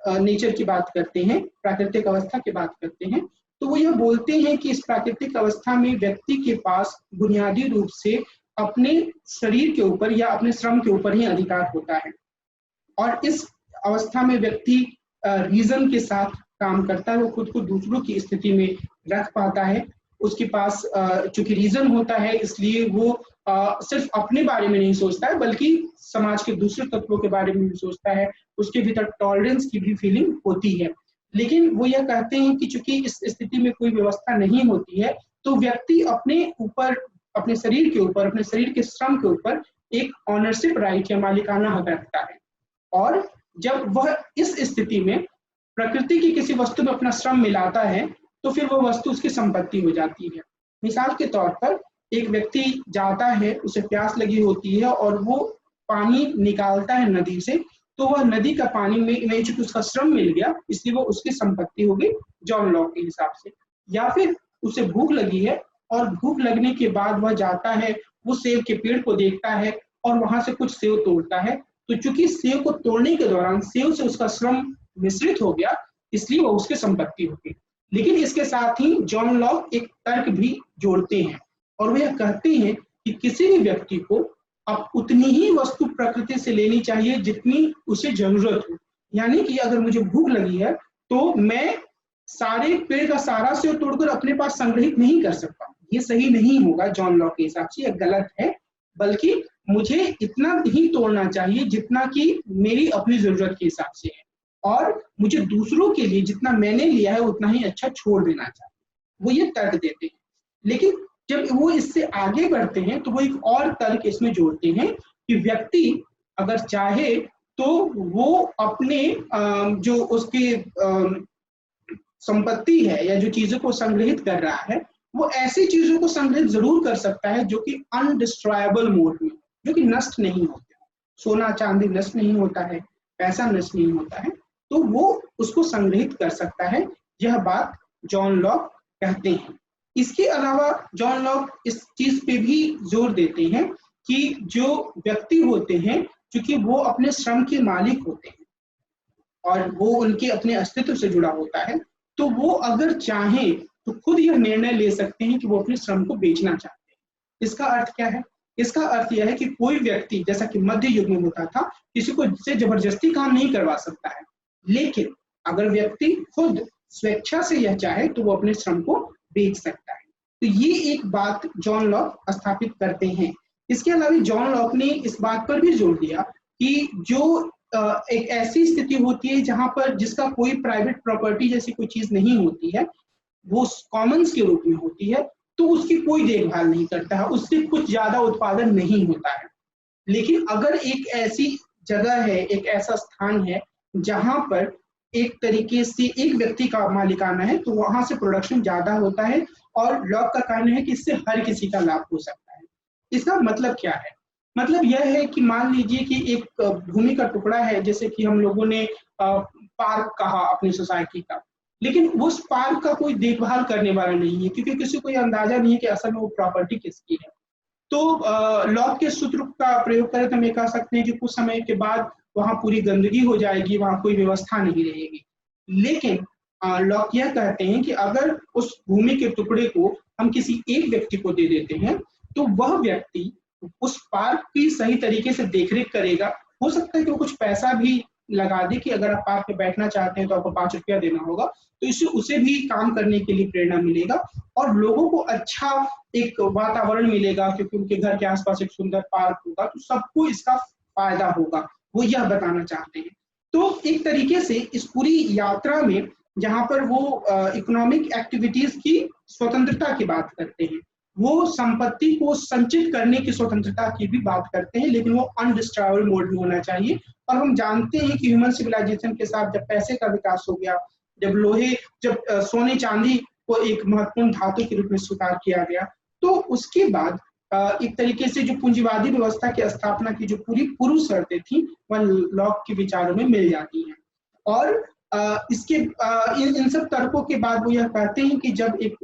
नेचर की बात करते हैं, प्राकृतिक अवस्था की बात करते हैं, तो वो यह बोलते हैं कि इस प्राकृतिक अवस्था में व्यक्ति के पास बुनियादी रूप से अपने शरीर के ऊपर या अपने श्रम के ऊपर ही अधिकार होता है, और इस अवस्था में व्यक्ति रीजन के साथ काम करता है, वो खुद को दूसरों की स्थिति में रख पाता है। उसके पास चूंकि रीजन होता है इसलिए वो सिर्फ अपने बारे में नहीं सोचता है बल्कि समाज के दूसरे तत्वों के बारे में भी सोचता है, उसके भीतर टॉलरेंस की भी फीलिंग होती है। लेकिन वो यह कहते हैं कि चूंकि इस स्थिति में कोई व्यवस्था नहीं होती है तो व्यक्ति अपने ऊपर, अपने शरीर के ऊपर, अपने शरीर के श्रम के ऊपर एक ऑनरशिप राइट या मालिकाना हक रखता है, और जब वह इस स्थिति में प्रकृति की किसी वस्तु में अपना श्रम मिलाता है तो फिर वह वस्तु उसकी संपत्ति हो जाती है। मिसाल के तौर पर एक व्यक्ति जाता है, उसे प्यास लगी होती है और वो पानी निकालता है नदी से, तो वह नदी का पानी में चूंकि उसका श्रम मिल गया इसलिए वो उसकी संपत्ति हो गई जॉन लॉक के हिसाब से। या फिर उसे भूख लगी है और भूख लगने के बाद वह जाता है, वो सेब के पेड़ को देखता है और वहां से कुछ सेब तोड़ता है, तो चूंकि सेब को तोड़ने के दौरान सेब से उसका श्रम मिश्रित हो गया इसलिए वो उसकी संपत्ति हो गई। लेकिन इसके साथ ही जॉन लॉक एक तर्क भी जोड़ते हैं और वे कहते हैं कि किसी भी व्यक्ति को अब उतनी ही वस्तु प्रकृति से लेनी चाहिए जितनी उसे जरूरत हो। यानी कि अगर मुझे भूख लगी है तो मैं सारे पेड़ का सारा सेब तोड़कर अपने पास संग्रहित नहीं कर सकता, ये सही नहीं होगा जॉन लॉक के हिसाब से, यह गलत है, बल्कि मुझे इतना ही तोड़ना चाहिए जितना कि मेरी अपनी जरूरत के हिसाब से है, और मुझे दूसरों के लिए जितना मैंने लिया है उतना ही अच्छा छोड़ देना चाहिए। वो ये तर्क देते हैं। लेकिन जब वो इससे आगे बढ़ते हैं तो वो एक और तर्क इसमें जोड़ते हैं कि व्यक्ति अगर चाहे तो वो अपने जो उसकी संपत्ति है या जो चीजों को संग्रहित कर रहा है वो ऐसी चीजों को संग्रहित जरूर कर सकता है जो कि अनडिस्ट्रॉयबल मोड में, जो कि नष्ट नहीं होते। सोना चांदी नष्ट नहीं होता है, पैसा नष्ट नहीं होता है, तो वो उसको संग्रहित कर सकता है। यह बात जॉन लॉक कहते हैं। इसके अलावा जॉन लॉक इस चीज पे भी जोर देते हैं कि जो व्यक्ति होते हैं क्योंकि वो अपने श्रम के मालिक होते हैं और वो उनके अपने अस्तित्व से जुड़ा होता है, तो वो अगर चाहें तो खुद यह निर्णय ले सकते हैं कि वो अपने श्रम को बेचना चाहते हैं। इसका अर्थ क्या है? इसका अर्थ यह है कि कोई व्यक्ति, जैसा कि मध्य युग में होता था, किसी को से जबरदस्ती काम नहीं करवा सकता है, लेकिन अगर व्यक्ति खुद स्वेच्छा से यह चाहे तो वो अपने श्रम को बेच सकता है। तो ये एक बात जॉन लॉक स्थापित करते हैं। इसके अलावा जॉन लॉक ने इस बात पर भी जोर दिया कि जो एक ऐसी स्थिति होती है जहां पर जिसका कोई प्राइवेट प्रॉपर्टी जैसी कोई चीज नहीं होती है, वो कॉमन्स के रूप में होती है, तो उसकी कोई देखभाल नहीं करता है, उससे कुछ ज्यादा उत्पादन नहीं होता है। लेकिन अगर एक ऐसी जगह है, एक ऐसा स्थान है जहां पर एक तरीके से एक व्यक्ति का मालिकाना है, तो वहां से प्रोडक्शन ज्यादा होता है और लॉक का कहना है कि इससे हर किसी का लाभ हो सकता है। इसका मतलब क्या है? मतलब यह है कि मान लीजिए कि एक भूमि का टुकड़ा है, जैसे कि हम लोगों ने पार्क कहा अपनी सोसाइटी का, लेकिन उस पार्क का कोई देखभाल करने वाला नहीं है, क्योंकि किसी को यह अंदाजा नहीं है कि असल में वो प्रॉपर्टी किसकी है। तो लॉक के सूत्र का प्रयोग करें तो हम ये कह सकते हैं कि कुछ समय के बाद वहां पूरी गंदगी हो जाएगी, वहां कोई व्यवस्था नहीं रहेगी। लेकिन लॉक यह कहते हैं कि अगर उस भूमि के टुकड़े को हम किसी एक व्यक्ति को दे देते हैं, तो वह व्यक्ति उस पार्क की सही तरीके से देखरेख करेगा। हो सकता है कि वो कुछ पैसा भी लगा दे कि अगर आप पार्क में बैठना चाहते हैं तो आपको 5 रुपया देना होगा, तो इससे उसे भी काम करने के लिए प्रेरणा मिलेगा और लोगों को अच्छा एक वातावरण मिलेगा, क्योंकि उनके घर के आसपास एक सुंदर पार्क होगा, तो सबको इसका फायदा होगा, वो यह बताना चाहते हैं। तो एक तरीके से इस पूरी यात्रा में जहां पर वो इकोनॉमिक एक्टिविटीज की स्वतंत्रता की बात करते हैं, वो संपत्ति को संचित करने की स्वतंत्रता की भी बात करते हैं, लेकिन वो अनडिस्ट्रॉयबल मोड में होना चाहिए। और हम जानते हैं कि ह्यूमन सिविलाइजेशन के साथ जब पैसे का विकास हो गया, जब सोने चांदी को एक महत्वपूर्ण धातु के रूप में स्वीकार किया गया, तो उसके बाद एक तरीके से जो पूंजीवादी व्यवस्था की स्थापना की जो पूरी पूर्व शर्तें थी, वह लॉक के विचारों में मिल जाती हैं। और इसके इन सब तर्कों के बाद वो यह कहते हैं कि जब एक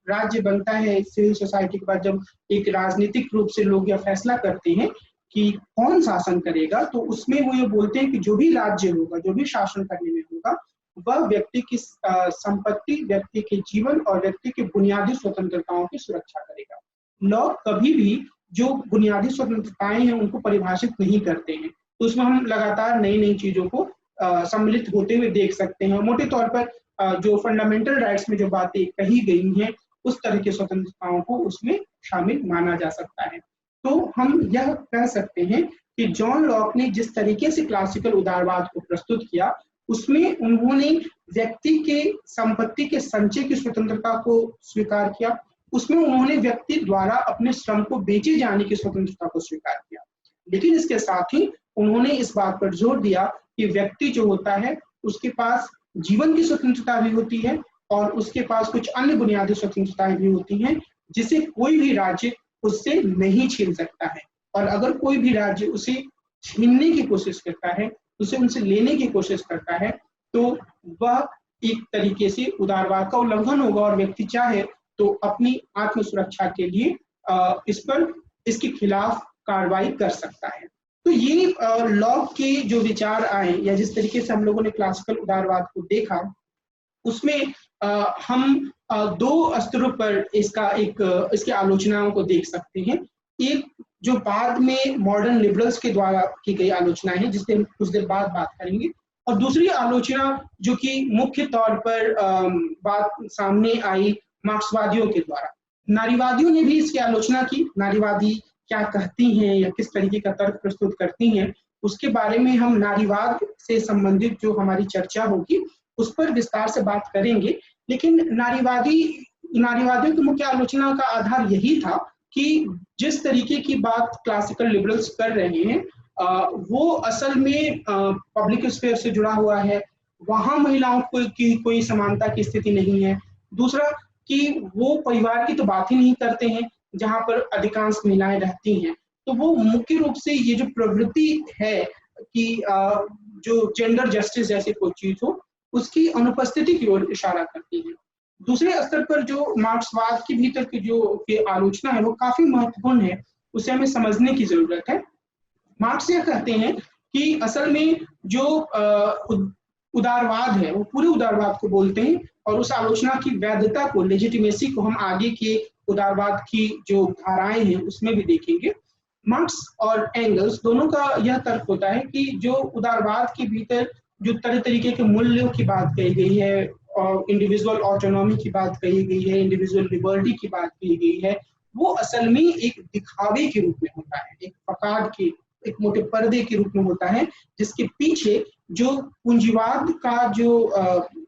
राज्य बनता है सिविल सोसाइटी के बाद, जब एक राजनीतिक रूप से लोग यह फैसला करते हैं कि कौन शासन करेगा, तो उसमें वो ये बोलते हैं कि जो भी राज्य होगा, जो भी शासन करने में होगा, वह व्यक्ति की संपत्ति, व्यक्ति के जीवन और व्यक्ति की बुनियादी स्वतंत्रताओं की सुरक्षा करेगा। लॉक कभी भी जो बुनियादी स्वतंत्रताएं हैं उनको परिभाषित नहीं करते हैं, तो उसमें हम लगातार नई नई चीजों को सम्मिलित होते हुए देख सकते हैं। मोटे तौर पर जो फंडामेंटल राइट्स में जो बातें कही गई हैं, उस तरह की स्वतंत्रताओं को उसमें शामिल माना जा सकता है। तो हम यह कह सकते हैं कि जॉन लॉक ने जिस तरीके से क्लासिकल उदारवाद को प्रस्तुत किया, उसमें उन्होंने व्यक्ति के संपत्ति के संचय की स्वतंत्रता को स्वीकार किया, उसमें उन्होंने व्यक्ति द्वारा अपने श्रम को बेचे जाने की स्वतंत्रता को स्वीकार किया, लेकिन इसके साथ ही उन्होंने इस बात पर जोर दिया कि व्यक्ति जो होता है उसके पास जीवन की स्वतंत्रता भी होती है और उसके पास कुछ अन्य बुनियादी स्वतंत्रताएं भी होती हैं, जिसे कोई भी राज्य उससे नहीं छीन सकता है। और अगर कोई भी राज्य उसे छीनने की कोशिश करता है, उसे उनसे लेने की कोशिश करता है, तो वह एक तरीके से उदारवाद का उल्लंघन होगा और व्यक्ति चाहे तो अपनी आत्म सुरक्षा के लिए इसके खिलाफ कार्रवाई कर सकता है। तो ये लॉक के जो विचार आए या जिस तरीके से हम लोगों ने क्लासिकल उदारवाद को देखा, उसमें हम दो स्तरों पर इसके आलोचनाओं को देख सकते हैं। एक जो बाद में मॉडर्न लिबरल्स के द्वारा की गई आलोचना है, जिससे हम कुछ देर बाद बात करेंगे, और दूसरी आलोचना जो कि मुख्य तौर पर बात सामने आई मार्क्सवादियों के द्वारा। नारीवादियों ने भी इसकी आलोचना की। नारीवादी क्या कहती हैं या किस तरीके का तर्क प्रस्तुत करती हैं, उसके बारे में हम नारीवाद से संबंधित जो हमारी चर्चा होगी उस पर विस्तार से बात करेंगे। लेकिन नारीवादियों की मुख्य आलोचना का आधार यही था कि जिस तरीके की बात क्लासिकल लिबरल्स कर रहे हैं वो असल में पब्लिक स्फीयर से जुड़ा हुआ है, वहां महिलाओं की कोई समानता की स्थिति नहीं है। दूसरा कि वो परिवार की तो बात ही नहीं करते हैं जहां पर अधिकांश महिलाएं रहती हैं। तो वो मुख्य रूप से ये जो प्रवृत्ति है कि जो जेंडर जस्टिस जैसी कोई चीज हो, उसकी अनुपस्थिति की ओर इशारा करती है। दूसरे स्तर पर जो मार्क्सवाद के भीतर की जो आलोचना है वो काफी महत्वपूर्ण है, उसे हमें समझने की जरूरत है। मार्क्स यह कहते हैं कि असल में जो उदारवाद है वो पूरे उदारवाद को बोलते हैं और उस आलोचना की वैधता को, लेजिटिमेसी को हम आगे के उदारवाद की जो धाराएं हैं उसमें भी देखेंगे। मार्क्स और एंगल्स दोनों का यह तर्क होता है कि जो उदारवाद के भीतर जो तरह तरीके के मूल्यों की बात कही गई है और इंडिविजुअल ऑटोनॉमी की बात कही गई है, इंडिविजुअल लिबर्टी की बात कही गई है, वो असल में एक दिखावे के रूप में होता है, एक फसाद के, एक मोटे पर्दे के रूप में होता है, जिसके पीछे जो पूंजीवाद का जो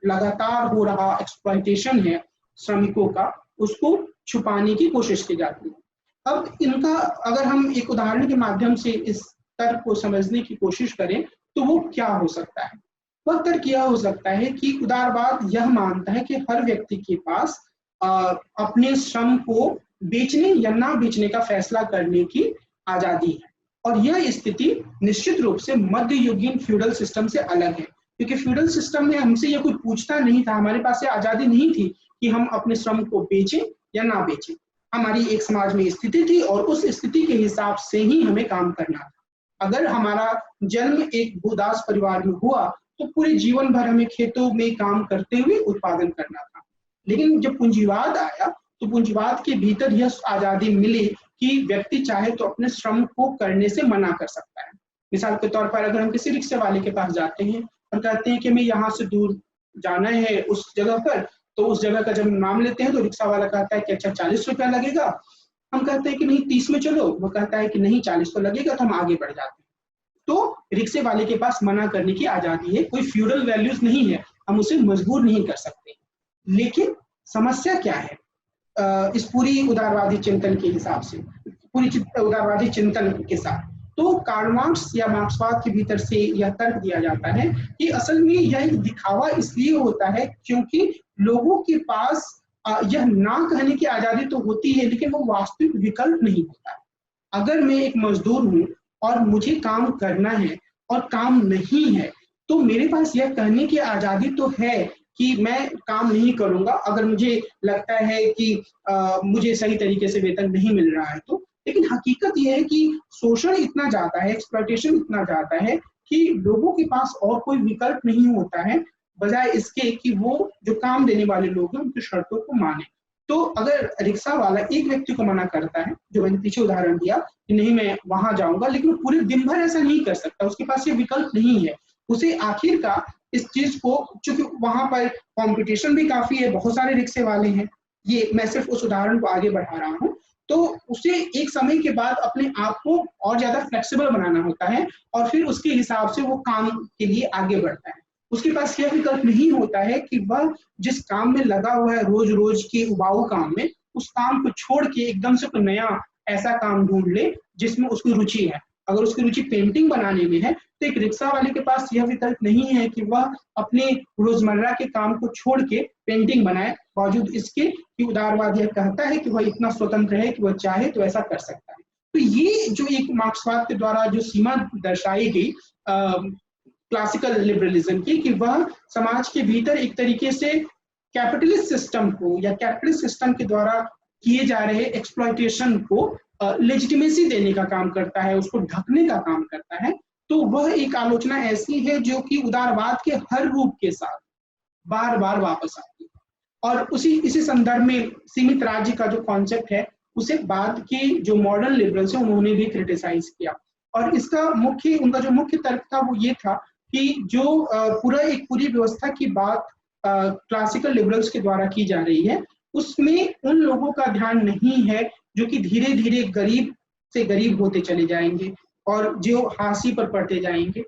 लगातार हो रहा एक्सप्लॉयटेशन है श्रमिकों का, उसको छुपाने की कोशिश की जाती है। अब इनका अगर हम एक उदाहरण के माध्यम से इस तर्क को समझने की कोशिश करें तो वो क्या हो सकता है। वह तर्क यह हो सकता है कि उदारवाद यह मानता है कि हर व्यक्ति के पास अपने श्रम को बेचने या ना बेचने का फैसला करने की आजादी है, और यह स्थिति निश्चित रूप से मध्ययुगीन फ्यूडल सिस्टम से अलग है, क्योंकि फ्यूडल सिस्टम में हमसे यह कोई पूछता नहीं था, हमारे पास ये आजादी नहीं थी कि हम अपने श्रम को बेचें या ना बेचें। हमारी एक समाज में स्थिति थी और उस स्थिति के हिसाब से ही हमें काम करना था। अगर हमारा जन्म एक भूदास परिवार में हुआ तो पूरे जीवन भर हमें खेतों में काम करते हुए उत्पादन करना था। लेकिन जब पूंजीवाद आया तो पूंजीवाद के भीतर यह आजादी मिली कि व्यक्ति चाहे तो अपने श्रम को करने से मना कर सकता है। मिसाल के तौर पर अगर हम किसी रिक्शे वाले के पास जाते हैं और कहते हैं कि हमें यहाँ से दूर जाना है उस जगह पर, तो उस जगह का जब नाम लेते हैं तो रिक्शा वाला कहता है कि अच्छा 40 रुपया लगेगा। हम कहते हैं कि नहीं 30 में चलो, वो कहता है कि नहीं 40 तो लगेगा, तो हम आगे बढ़ जाते हैं। तो रिक्शे वाले के पास मना करने की आजादी है, कोई फ्यूडल वैल्यूज नहीं है, हम उसे मजबूर नहीं कर सकते। लेकिन समस्या क्या है इस पूरी उदारवादी चिंतन के हिसाब से, पूरी उदारवादी चिंतन के साथ, तो कार्ल मार्क्स या मार्क्सवाद के भीतर से यह तर्क दिया जाता है कि असल में यह एक दिखावा इसलिए होता है क्योंकि लोगों के पास यह ना कहने की आजादी तो होती है, लेकिन वो वास्तविक विकल्प नहीं होता है। अगर मैं एक मजदूर हूँ और मुझे काम करना है और काम नहीं है, तो मेरे पास यह कहने की आजादी तो है कि मैं काम नहीं करूंगा अगर मुझे लगता है कि मुझे सही तरीके से वेतन नहीं मिल रहा है तो। लेकिन हकीकत यह है कि शोषण इतना ज्यादा है, एक्सप्लॉयटेशन इतना ज्यादा है कि लोगों के पास और कोई विकल्प नहीं होता है बजाय इसके कि वो जो काम देने वाले लोग हैं उनकी शर्तों को माने। तो अगर रिक्शा वाला एक व्यक्ति को मना करता है, जो मैंने पीछे उदाहरण दिया कि नहीं मैं वहां जाऊंगा, लेकिन वो पूरे दिन भर ऐसा नहीं कर सकता, उसके पास ये विकल्प नहीं है। उसे आखिरकार इस चीज को, चूंकि वहां पर कंपटीशन भी काफी है, बहुत सारे रिक्शे वाले हैं, ये मैं सिर्फ उस उदाहरण को आगे बढ़ा रहा हूँ, तो उसे एक समय के बाद अपने आप को और ज्यादा फ्लेक्सिबल बनाना होता है और फिर उसके हिसाब से वो काम के लिए आगे बढ़ता है। उसके पास यह विकल्प नहीं होता है कि वह जिस काम में लगा हुआ है रोज रोज के उबाऊ काम में, उस काम को छोड़ के एकदम से कोई नया ऐसा काम ढूंढ ले जिसमें उसकी रुचि है। अगर उसकी रुचि पेंटिंग बनाने में है तो एक रिक्शा वाले के पास यह विकल्प नहीं है कि वह अपने रोजमर्रा के काम को छोड़ के पेंटिंग बनाए, बावजूद इसके कि उदारवाद यह कहता है कि वह इतना स्वतंत्र है कि वह चाहे तो ऐसा कर सकता है। तो ये जो एक मार्क्सवाद के द्वारा जो सीमा दर्शाई गई क्लासिकल लिबरलिज्म की, कि वह समाज के भीतर एक तरीके से कैपिटलिस्ट सिस्टम को या कैपिटलिस्ट सिस्टम के द्वारा किए जा रहे एक्सप्लॉयटेशन को लेजिटिमेसी देने का काम करता है, उसको ढकने का काम करता है। तो वह एक आलोचना ऐसी है जो कि उदारवाद के हर रूप के साथ बार बार वापस आती है। और इसी संदर्भ में सीमित राज्य का जो कॉन्सेप्ट है उसे बाद के जो मॉडर्न लिबरल्स है उन्होंने भी क्रिटिसाइज किया। और इसका उनका जो मुख्य तर्क था वो ये था कि जो पूरी व्यवस्था की बात क्लासिकल लिबरल्स के द्वारा की जा रही है उसमें उन लोगों का ध्यान नहीं है जो कि धीरे धीरे गरीब से गरीब होते चले जाएंगे और जो हांसी पर पड़ते जाएंगे,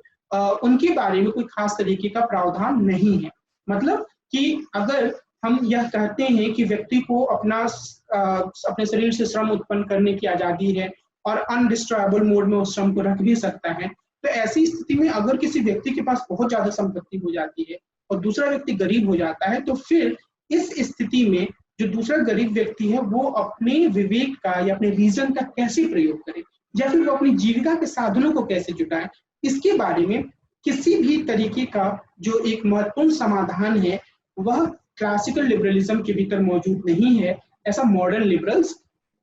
उनके बारे में कोई खास तरीके का प्रावधान नहीं है। मतलब कि अगर हम यह कहते हैं कि व्यक्ति को अपने शरीर से श्रम उत्पन्न करने की आजादी है और अनडिस्ट्रॉयबल मोड में उस श्रम को रख भी सकता है, तो ऐसी स्थिति में अगर किसी व्यक्ति के पास बहुत ज्यादा संपत्ति हो जाती है और दूसरा व्यक्ति गरीब हो जाता है, तो फिर इस स्थिति में जो दूसरा गरीब व्यक्ति है वो अपने विवेक का या अपने रीजन का कैसे प्रयोग करे या फिर वो अपनी जीविका के साधनों को कैसे जुटाए, इसके बारे में किसी भी तरीके का जो एक महत्वपूर्ण समाधान है वह क्लासिकल लिबरलिज्म के भीतर मौजूद नहीं है, ऐसा मॉडर्न लिबरल्स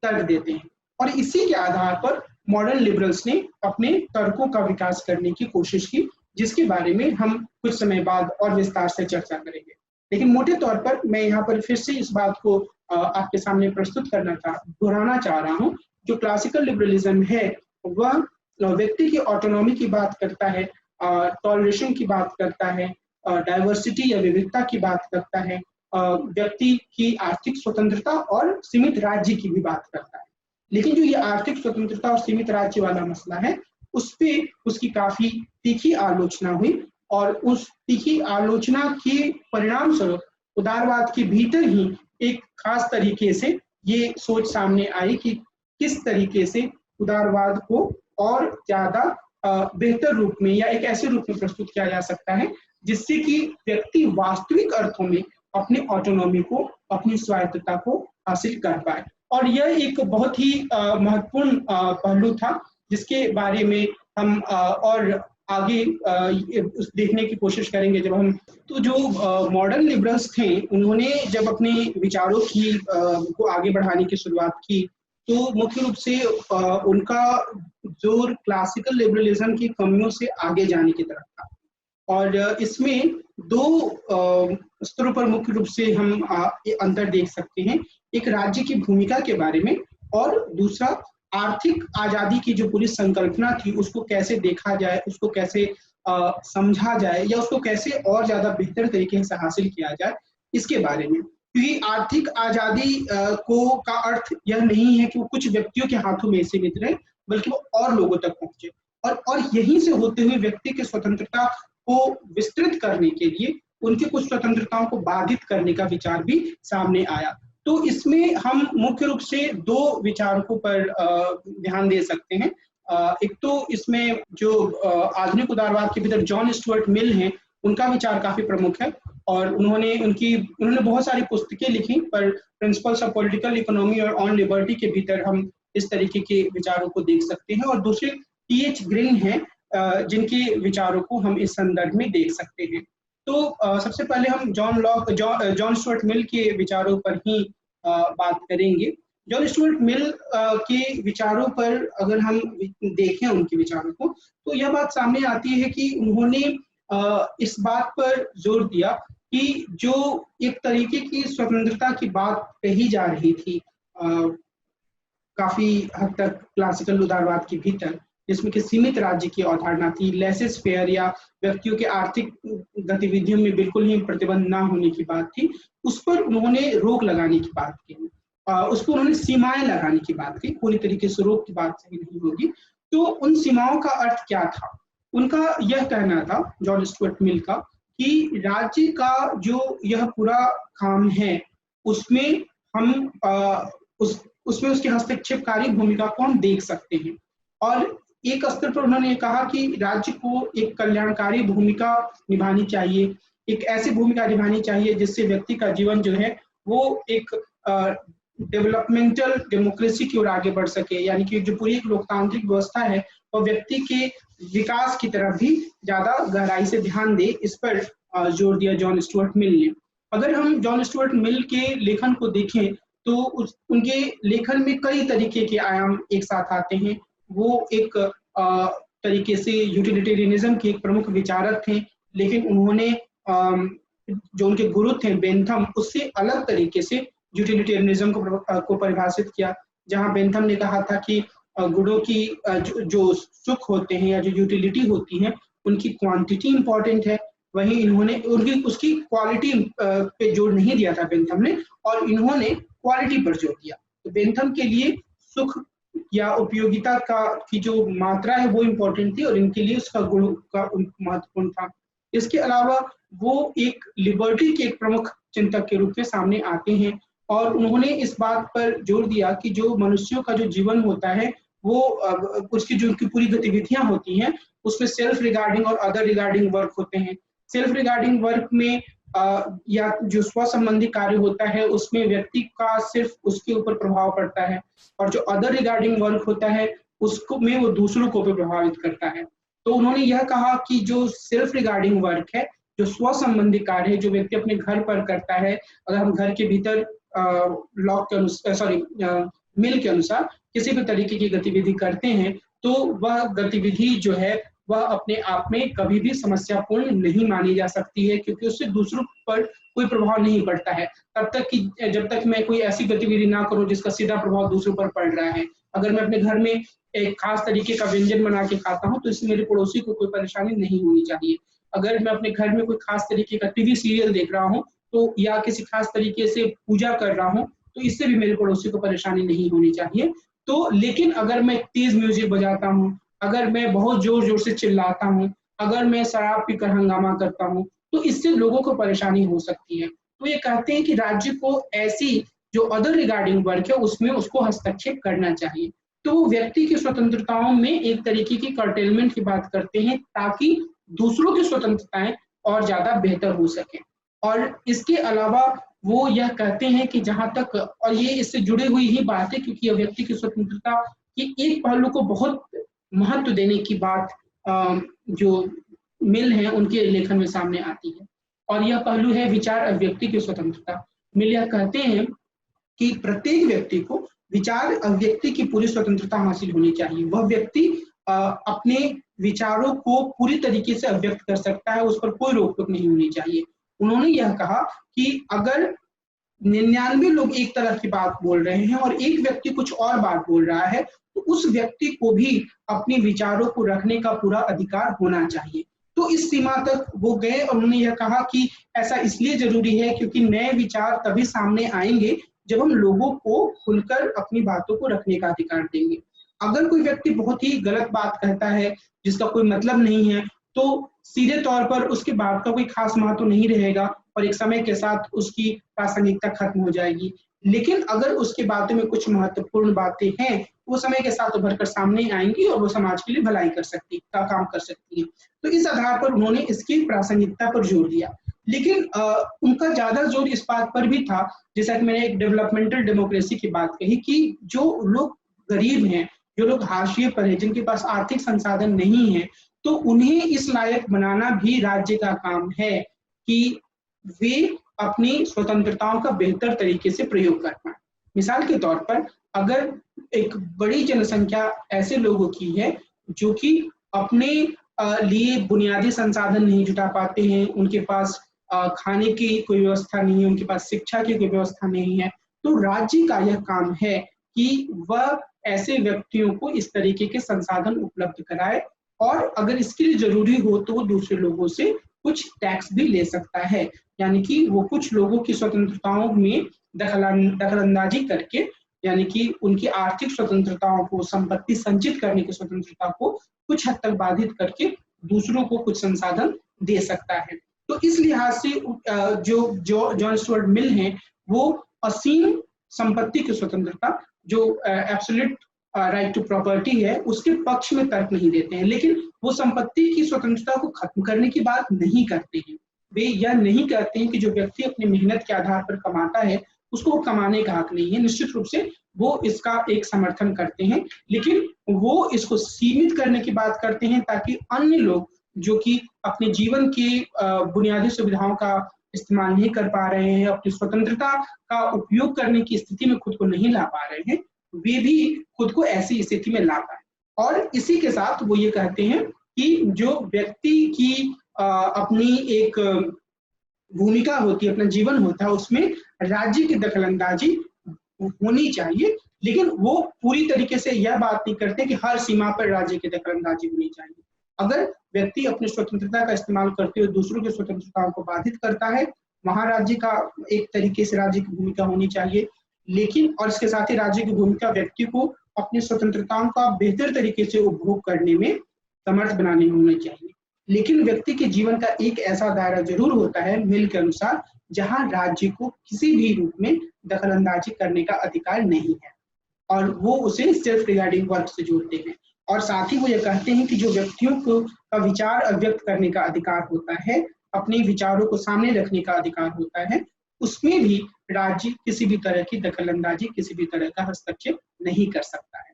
तर्क देते हैं। और इसी के आधार पर मॉडर्न लिबरल्स ने अपने तर्कों का विकास करने की कोशिश की, जिसके बारे में हम कुछ समय बाद और विस्तार से चर्चा करेंगे। लेकिन मोटे तौर पर मैं यहाँ पर फिर से इस बात को आपके सामने प्रस्तुत दोहराना चाह रहा हूँ। जो क्लासिकल लिबरलिज्म है वह व्यक्ति की ऑटोनॉमी की बात करता है, टॉलरेशन की बात करता है, डाइवर्सिटी या विविधता की बात करता है, व्यक्ति की आर्थिक स्वतंत्रता और सीमित राज्य की भी बात करता है। लेकिन जो ये आर्थिक स्वतंत्रता और सीमित राज्य वाला मसला है, उस पे उसकी काफी तीखी आलोचना हुई और उस तीखी आलोचना के परिणाम स्वरूप उदारवाद के भीतर ही एक खास तरीके से ये सोच सामने आई कि किस तरीके से उदारवाद को और ज्यादा बेहतर रूप में या एक ऐसे रूप में प्रस्तुत किया जा सकता है जिससे कि व्यक्ति वास्तविक अर्थों में अपनी ऑटोनॉमी को, अपनी स्वायत्तता को हासिल कर पाए। और यह एक बहुत ही महत्वपूर्ण पहलू था जिसके बारे में हम और आगे देखने की कोशिश करेंगे जब हम। तो जो मॉडर्न लिबरल्स थे उन्होंने जब अपने विचारों की को आगे बढ़ाने की शुरुआत की तो मुख्य रूप से उनका जोर क्लासिकल लिबरलिज्म की कमियों से आगे जाने की तरफ था। और इसमें दो स्तरों पर मुख्य रूप से हम अंतर देख सकते हैं, एक राज्य की भूमिका के बारे में और दूसरा आर्थिक आजादी की जो पूरी संकल्पना थी उसको कैसे देखा जाए, उसको कैसे समझा जाए या उसको कैसे और ज्यादा बेहतर तरीके से हासिल किया जाए इसके बारे में। क्योंकि आर्थिक आजादी का अर्थ यह नहीं है कि वो कुछ व्यक्तियों के हाथों में सीमित रहे, बल्कि वो और लोगों तक पहुंचे और यहीं से होते हुए व्यक्ति की स्वतंत्रता को विस्तृत करने के लिए उनकी कुछ स्वतंत्रताओं को बाधित करने का विचार भी सामने आया। तो इसमें हम मुख्य रूप से दो विचारकों पर ध्यान दे सकते हैं। एक तो इसमें जो आधुनिक उदारवाद के भीतर जॉन स्टुअर्ट मिल हैं, उनका विचार काफी प्रमुख है और उन्होंने बहुत सारी पुस्तकें लिखी, पर प्रिंसिपल्स ऑफ पॉलिटिकल इकोनॉमी और ऑन लिबर्टी के भीतर हम इस तरीके के विचारों को देख सकते हैं। और दूसरे टी.एच. ग्रीन हैं जिनके विचारों को हम इस संदर्भ में देख सकते हैं। तो सबसे पहले हम जॉन स्टुअर्ट मिल के विचारों पर ही बात करेंगे। जॉन स्टुअर्ट मिल के विचारों पर अगर हम देखें उनके विचारों को तो यह बात सामने आती है कि उन्होंने इस बात पर जोर दिया कि जो एक तरीके की स्वतंत्रता की बात कही जा रही थी काफी हद तक क्लासिकल उदारवाद के भीतर, जिसमें कि सीमित राज्य की अवधारणा थी, लेसेस फेयर या व्यक्तियों के आर्थिक गतिविधियों में बिल्कुल ही प्रतिबंध ना होने की बात थी, उस पर उन्होंने रोक लगाने की बात की, उस पर उन्होंने सीमाएं लगाने की बात की। पूरी तरीके से रोक की बात सही नहीं होगी। तो उन सीमाओं का अर्थ क्या था? उनका यह कहना था, जॉन स्टुअर्ट मिल का, कि राज्य का जो यह पूरा काम है उसमें हम उसमें उसकी हस्तक्षेपकारी भूमिका को हम देख सकते हैं। और एक स्तर पर उन्होंने कहा कि राज्य को एक कल्याणकारी भूमिका निभानी चाहिए, एक ऐसी भूमिका निभानी चाहिए जिससे व्यक्ति का जीवन जो है वो एक डेवलपमेंटल डेमोक्रेसी की ओर आगे बढ़ सके, यानी कि जो पूरी एक लोकतांत्रिक व्यवस्था है वो व्यक्ति के विकास की तरफ भी ज्यादा गहराई से ध्यान दे, इस पर जोर दिया जॉन स्टुअर्ट मिल ने। अगर हम जॉन स्टुअर्ट मिल के लेखन को देखें तो उनके लेखन में कई तरीके के आयाम एक साथ आते हैं। वो एक तरीके से यूटिलिटेरियनिज्म के एक प्रमुख विचारक थे, लेकिन उन्होंने जो उनके गुरु थे बेंथम, उससे अलग तरीके से यूटिलिटेरियनिज्म को परिभाषित किया, जहां बेंथम ने कहा था कि गुणों की जो सुख होते हैं या जो यूटिलिटी होती है उनकी क्वांटिटी इंपॉर्टेंट है, वहीं इन्होंने उसकी क्वालिटी पे जोर नहीं दिया था बेंथम ने, और इन्होंने क्वालिटी पर जोर दिया। तो बेंथम के लिए सुख या उपयोगिता की जो मात्रा है वो इम्पोर्टेंट थी और इनके लिए उसका गुण का महत्वपूर्ण था। इसके अलावा वो एक लिबर्टी के एक प्रमुख चिंतक के रूप में सामने आते हैं और उन्होंने इस बात पर जोर दिया कि जो मनुष्यों का जो जीवन होता है वो उसकी जो उनकी पूरी गतिविधियां होती हैं उसमें सेल्फ रिगार्डिंग और अदर रिगार्डिंग वर्क होते हैं। सेल्फ रिगार्डिंग वर्क में या जो स्व संबंधी कार्य होता है उसमें व्यक्ति का सिर्फ उसके ऊपर प्रभाव पड़ता है, और जो अदर रिगार्डिंग वर्क होता है उसको में वो दूसरों को भी प्रभावित करता है। तो उन्होंने यह कहा कि जो सेल्फ रिगार्डिंग वर्क है, जो स्व संबंधी कार्य है, जो व्यक्ति अपने घर पर करता है, अगर हम घर के भीतर लॉक के अनुसार मिल के अनुसार किसी भी तरीके की गतिविधि करते हैं तो वह गतिविधि जो है वह अपने आप में कभी भी समस्यापूर्ण नहीं मानी जा सकती है, क्योंकि उससे दूसरों पर कोई प्रभाव नहीं पड़ता है। तब तक कि जब तक मैं कोई ऐसी गतिविधि ना करूँ जिसका सीधा प्रभाव दूसरों पर पड़ रहा है। अगर मैं अपने घर में एक खास तरीके का व्यंजन बना के खाता हूँ, तो इससे मेरे पड़ोसी को कोई परेशानी नहीं होनी चाहिए। अगर मैं अपने घर में कोई खास तरीके का टीवी सीरियल देख रहा हूँ, तो या किसी खास तरीके से पूजा कर रहा हूँ, तो इससे भी मेरे पड़ोसी को परेशानी नहीं होनी चाहिए। तो लेकिन अगर मैं तेज़ म्यूज़िक बजाता हूँ, अगर मैं बहुत ज़ोर-ज़ोर से चिल्लाता हूँ, अगर मैं शराब पीकर हंगामा करता हूँ, तो इससे लोगों को परेशानी हो सकती है। तो ये कहते हैं कि राज्य को ऐसी जो अदर रिगार्डिंग वर्क है, उसमें उसको हस्तक्षेप करना चाहिए। तो वो व्यक्ति की स्वतंत्रताओं में एक तरीके की कर्टेलमेंट की बात करते हैं, ताकि दूसरों की स्वतंत्रताएँ और ज़्यादा बेहतर हो सकें। और इसके अलावा वो यह कहते हैं कि जहाँ तक, और ये इससे जुड़ी हुई ही बात है, क्योंकि व्यक्ति की स्वतंत्रता के एक पहलू को बहुत महत्व देने की बात जो मिल है उनके लेखन में सामने आती है, और यह पहलू है विचार अभिव्यक्ति की स्वतंत्रता। मिल यह कहते हैं कि प्रत्येक व्यक्ति को विचार अभिव्यक्ति की पूरी स्वतंत्रता हासिल होनी चाहिए। वह व्यक्ति अपने विचारों को पूरी तरीके से अभिव्यक्त कर सकता है, उस पर कोई रोक-टोक नहीं होनी चाहिए। उन्होंने यह कहा कि अगर 99 लोग एक तरह की बात बोल रहे हैं और एक व्यक्ति कुछ और बात बोल रहा है, तो उस व्यक्ति को भी अपने विचारों को रखने का पूरा अधिकार होना चाहिए। तो इस सीमा तक वो गए और उन्होंने यह कहा कि ऐसा इसलिए ज़रूरी है क्योंकि नए विचार तभी सामने आएँगे जब हम लोगों को खुलकर अपनी बातों को रखने का अधिकार देंगे। अगर कोई व्यक्ति बहुत ही गलत बात कहता है, जिसका कोई मतलब नहीं है, तो सीधे तौर पर उसकी बात का कोई खास महत्व नहीं रहेगा और एक समय के साथ उसकी प्रासंगिकता खत्म हो जाएगी। लेकिन अगर उसकी बातों में कुछ महत्वपूर्ण बातें हैं, वो समय के साथ उभर कर सामने आएँगी और वो समाज के लिए भलाई कर सकती का काम कर सकती हैं। तो इस आधार पर उन्होंने इसकी प्रासंगिकता पर जोर दिया। लेकिन उनका ज़्यादा जोर इस बात पर भी था, जैसा कि मैंने एक डेवलपमेंटल डेमोक्रेसी की बात कही, कि जो लोग गरीब हैं, जो लोग हाशिए पर हैं, जिनके पास आर्थिक संसाधन नहीं है, तो उन्हें इस लायक बनाना भी राज्य का काम है कि वे अपनी स्वतंत्रताओं का बेहतर तरीके से प्रयोग कर पाएँ। मिसाल के तौर पर अगर एक बड़ी जनसंख्या ऐसे लोगों की है जो कि अपने लिए बुनियादी संसाधन नहीं जुटा पाते हैं, उनके पास खाने की कोई व्यवस्था नहीं है, उनके पास शिक्षा की कोई व्यवस्था नहीं है, तो राज्य का यह काम है कि वह ऐसे व्यक्तियों को इस तरीके के संसाधन उपलब्ध कराए, और अगर इसके लिए ज़रूरी हो तो वो दूसरे लोगों से कुछ टैक्स भी ले सकता है। यानी कि वो कुछ लोगों की स्वतंत्रताओं में दखल-अंदाज़ी करके, यानी कि उनकी आर्थिक स्वतंत्रताओं को, संपत्ति संचित करने की स्वतंत्रता को कुछ हद तक बाधित करके दूसरों को कुछ संसाधन दे सकता है। तो इस लिहाज से जो जॉन स्टुअर्ट मिल हैं, वो असीम संपत्ति की स्वतंत्रता, जो एब्सोल्यूट राइट टू प्रॉपर्टी है, उसके पक्ष में तर्क नहीं देते हैं, लेकिन वो संपत्ति की स्वतंत्रता को खत्म करने की बात नहीं करते हैं। वे यह नहीं कहते हैं कि जो व्यक्ति अपनी मेहनत के आधार पर कमाता है, उसको कमाने का हक नहीं है। निश्चित रूप से वो इसका एक समर्थन करते हैं, लेकिन वो इसको सीमित करने की बात करते हैं ताकि अन्य लोग जो कि अपने जीवन की बुनियादी सुविधाओं का इस्तेमाल नहीं कर पा रहे हैं, अपनी स्वतंत्रता का उपयोग करने की स्थिति में खुद को नहीं ला पा रहे हैं, वे भी खुद को ऐसी स्थिति में ला पाएँ। और इसी के साथ वो ये कहते हैं कि जो व्यक्ति की अपनी एक भूमिका होती है, अपना जीवन होता है, उसमें राज्य की दखल-अंदाज़ी होनी चाहिए, लेकिन वो पूरी तरीके से यह बात नहीं करते कि हर सीमा पर राज्य की दखल-अंदाज़ी होनी चाहिए। अगर व्यक्ति अपनी स्वतंत्रता का इस्तेमाल करते हुए दूसरों की स्वतंत्रताओं को बाधित करता है, वहाँ राज्य का एक तरीके से राज्य की भूमिका होनी चाहिए, लेकिन और इसके साथ ही राज्य की भूमिका व्यक्ति को अपनी स्वतंत्रताओं का बेहतर तरीके से उपभोग करने में समर्थ बनाने में होनी चाहिए। लेकिन व्यक्ति के जीवन का एक ऐसा दायरा ज़रूर होता है, मिल के अनुसार, जहाँ राज्य को किसी भी रूप में दखल-अंदाज़ी करने का अधिकार नहीं है, और वो उसे सेल्फ रिगार्डिंग वर्क से जोड़ते हैं। और साथ ही वो ये कहते हैं कि जो व्यक्तियों को का विचार अभिव्यक्त करने का अधिकार होता है, अपने विचारों को सामने रखने का अधिकार होता है, उसमें भी राज्य किसी भी तरह की दखल-अंदाज़ी, किसी भी तरह का हस्तक्षेप नहीं कर सकता है।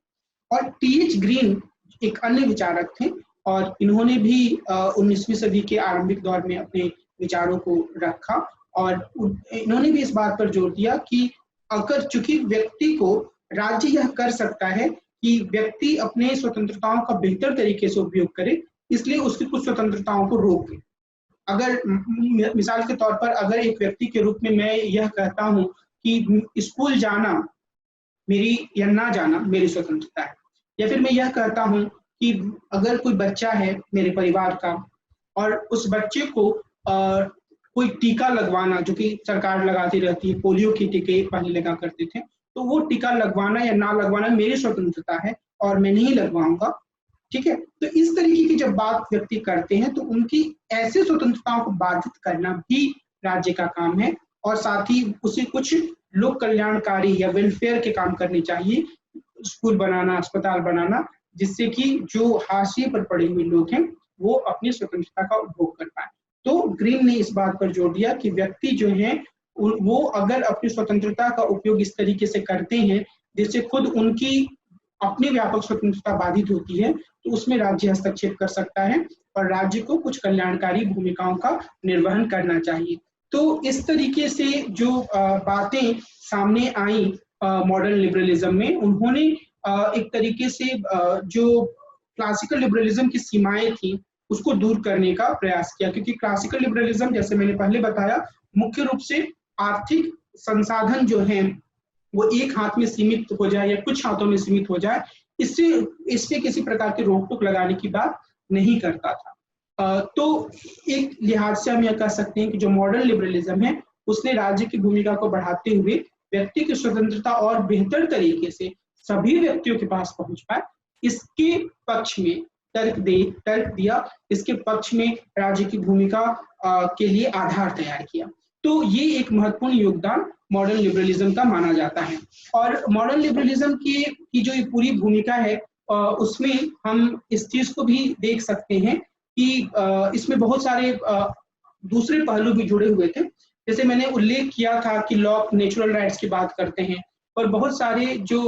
और टी.एच. ग्रीन एक अन्य विचारक थे, और इन्होंने भी 19वीं सदी के आरंभिक दौर में अपने विचारों को रखा, और इन्होंने भी इस बात पर जोर दिया कि अगर चूंकि व्यक्ति को राज्य यह कर सकता है कि व्यक्ति अपने स्वतंत्रताओं का बेहतर तरीके से उपयोग करे, इसलिए उसकी कुछ स्वतंत्रताओं को रोके। अगर मिसाल के तौर पर अगर एक व्यक्ति के रूप में मैं यह कहता हूं कि स्कूल जाना मेरी या ना जाना मेरी स्वतंत्रता है, या फिर मैं यह कहता हूं कि अगर कोई बच्चा है मेरे परिवार का और उस बच्चे को कोई टीका लगवाना, जो कि सरकार लगाती रहती है, पोलियो की टीके पहले लगा करते थे, तो वो टीका लगवाना या ना लगवाना मेरी स्वतंत्रता है और मैं नहीं लगवाऊंगा, ठीक है। तो इस तरीके की जब बात व्यक्ति करते हैं तो उनकी ऐसे स्वतंत्रताओं को बाधित करना भी राज्य का काम है, और साथ ही उसे कुछ लोक कल्याणकारी या वेलफेयर के काम करने चाहिए, स्कूल बनाना, अस्पताल बनाना, जिससे कि जो हाशिए पर पड़े हुए लोग हैं वो अपनी स्वतंत्रता का उपभोग कर पाए। तो ग्रीन ने इस बात पर जोर दिया कि व्यक्ति जो है वो अगर अपनी स्वतंत्रता का उपयोग इस तरीके से करते हैं जिससे खुद उनकी अपनी व्यापक स्वतंत्रता बाधित होती है, तो उसमें राज्य हस्तक्षेप कर सकता है और राज्य को कुछ कल्याणकारी भूमिकाओं का निर्वहन करना चाहिए। तो इस तरीके से जो बातें सामने आई मॉडर्न लिबरलिज्म में, उन्होंने एक तरीके से जो क्लासिकल लिबरलिज्म की सीमाएं थी उसको दूर करने का प्रयास किया, क्योंकि क्लासिकल लिबरलिज्म, जैसे मैंने पहले बताया, मुख्य रूप से आर्थिक संसाधन जो हैं वो एक हाथ में सीमित हो जाए या कुछ हाथों में सीमित हो जाए, इससे किसी प्रकार के रोक टोक लगाने की बात नहीं करता था। तो एक लिहाज से हम यह कह सकते हैं कि जो मॉडर्न लिबरलिज्म है उसने राज्य की भूमिका को बढ़ाते हुए व्यक्ति की स्वतंत्रता और बेहतर तरीके से सभी व्यक्तियों के पास पहुंच पाए, इसके पक्ष में तर्क दिया, इसके पक्ष में राज्य की भूमिका के लिए आधार तैयार किया। तो ये एक महत्वपूर्ण योगदान मॉडर्न लिबरलिज्म का माना जाता है। और मॉडर्न लिबरलिज्म की जो ये पूरी भूमिका है उसमें हम इस चीज को भी देख सकते हैं कि इसमें बहुत सारे दूसरे पहलू भी जुड़े हुए थे। जैसे मैंने उल्लेख किया था कि लॉक नेचुरल राइट्स की बात करते हैं, और बहुत सारे जो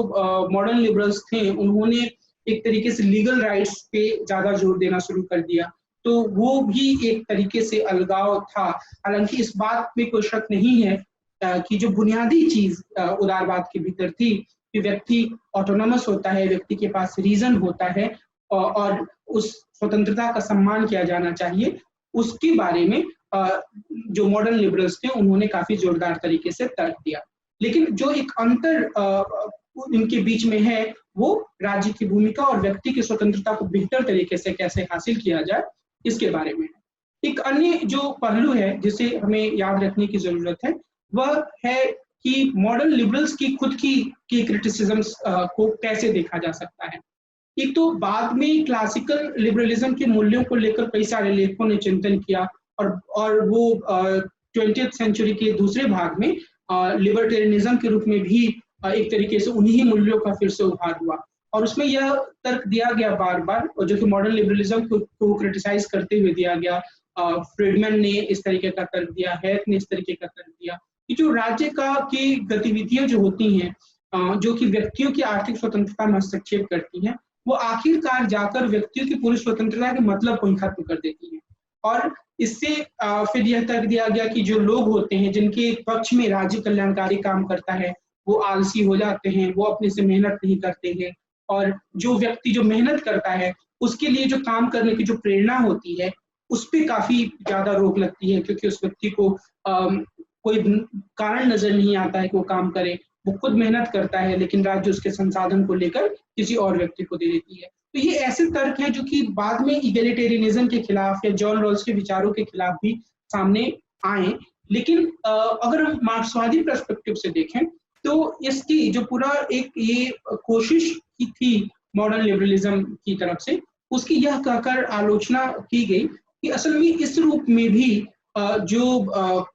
मॉडर्न लिबरल्स थे उन्होंने एक तरीके से लीगल राइट्स पे ज्यादा जोर देना शुरू कर दिया, तो वो भी एक तरीके से अलगाव था। हालांकि इस बात में कोई शक नहीं है कि जो बुनियादी चीज उदारवाद के भीतर थी कि व्यक्ति ऑटोनोमस होता है, व्यक्ति के पास रीजन होता है और उस स्वतंत्रता का सम्मान किया जाना चाहिए, उसके बारे में जो मॉडर्न लिबरल्स थे उन्होंने काफी जोरदार तरीके से तर्क दिया। लेकिन जो एक अंतर इनके बीच में है वो राज्य की भूमिका और व्यक्ति की स्वतंत्रता को बेहतर तरीके से कैसे हासिल किया जाए इसके बारे में। एक अन्य जो पहलू है जिसे हमें याद रखने की जरूरत है वह है कि मॉडर्न लिबरल्स की खुद की क्रिटिसिज्म्स को कैसे देखा जा सकता है। एक तो बाद में क्लासिकल लिबरलिज्म के मूल्यों को लेकर कई सारे लेखकों ने चिंतन किया और वो 20th सेंचुरी के दूसरे भाग में लिबर्टेरियनिज्म के रूप में भी एक तरीके से उन्हीं मूल्यों का फिर से उभार हुआ, और उसमें यह तर्क दिया गया बार बार, और जो कि मॉडर्न लिबरलिज्म को क्रिटिसाइज करते हुए दिया गया। फ्रीडमैन ने इस तरीके का तर्क दिया, हैथ ने इस तरीके का तर्क दिया कि जो राज्य की गतिविधियां जो होती हैं जो कि व्यक्तियों की आर्थिक स्वतंत्रता में हस्तक्षेप करती हैं, वो आखिरकार जाकर व्यक्तियों की पूरी स्वतंत्रता के मतलब को ही खत्म कर देती हैं। और इससे फिर यह तर्क दिया गया कि जो लोग होते हैं जिनके पक्ष में राज्य कल्याणकारी काम करता है वो आलसी हो जाते हैं, वो अपने से मेहनत नहीं करते हैं, और जो व्यक्ति जो मेहनत करता है उसके लिए जो काम करने की जो प्रेरणा होती है उस पर काफी ज्यादा रोक लगती है, क्योंकि उस व्यक्ति को कोई कारण नजर नहीं आता है कि वो काम करे, वो खुद मेहनत करता है लेकिन राज्य उसके संसाधन को लेकर किसी और व्यक्ति को दे देती है। तो ये ऐसे तर्क हैं जो कि बाद में इगैलिटेरियनिज्म के खिलाफ या जॉन रॉल्स के विचारों के खिलाफ भी सामने आए। लेकिन अगर हम मार्क्सवादी पर्सपेक्टिव से देखें तो इसकी जो पूरा एक ये कोशिश की थी मॉडर्न लिबरलिज्म की तरफ से, उसकी यह कहकर आलोचना की गई कि असल में इस रूप में भी जो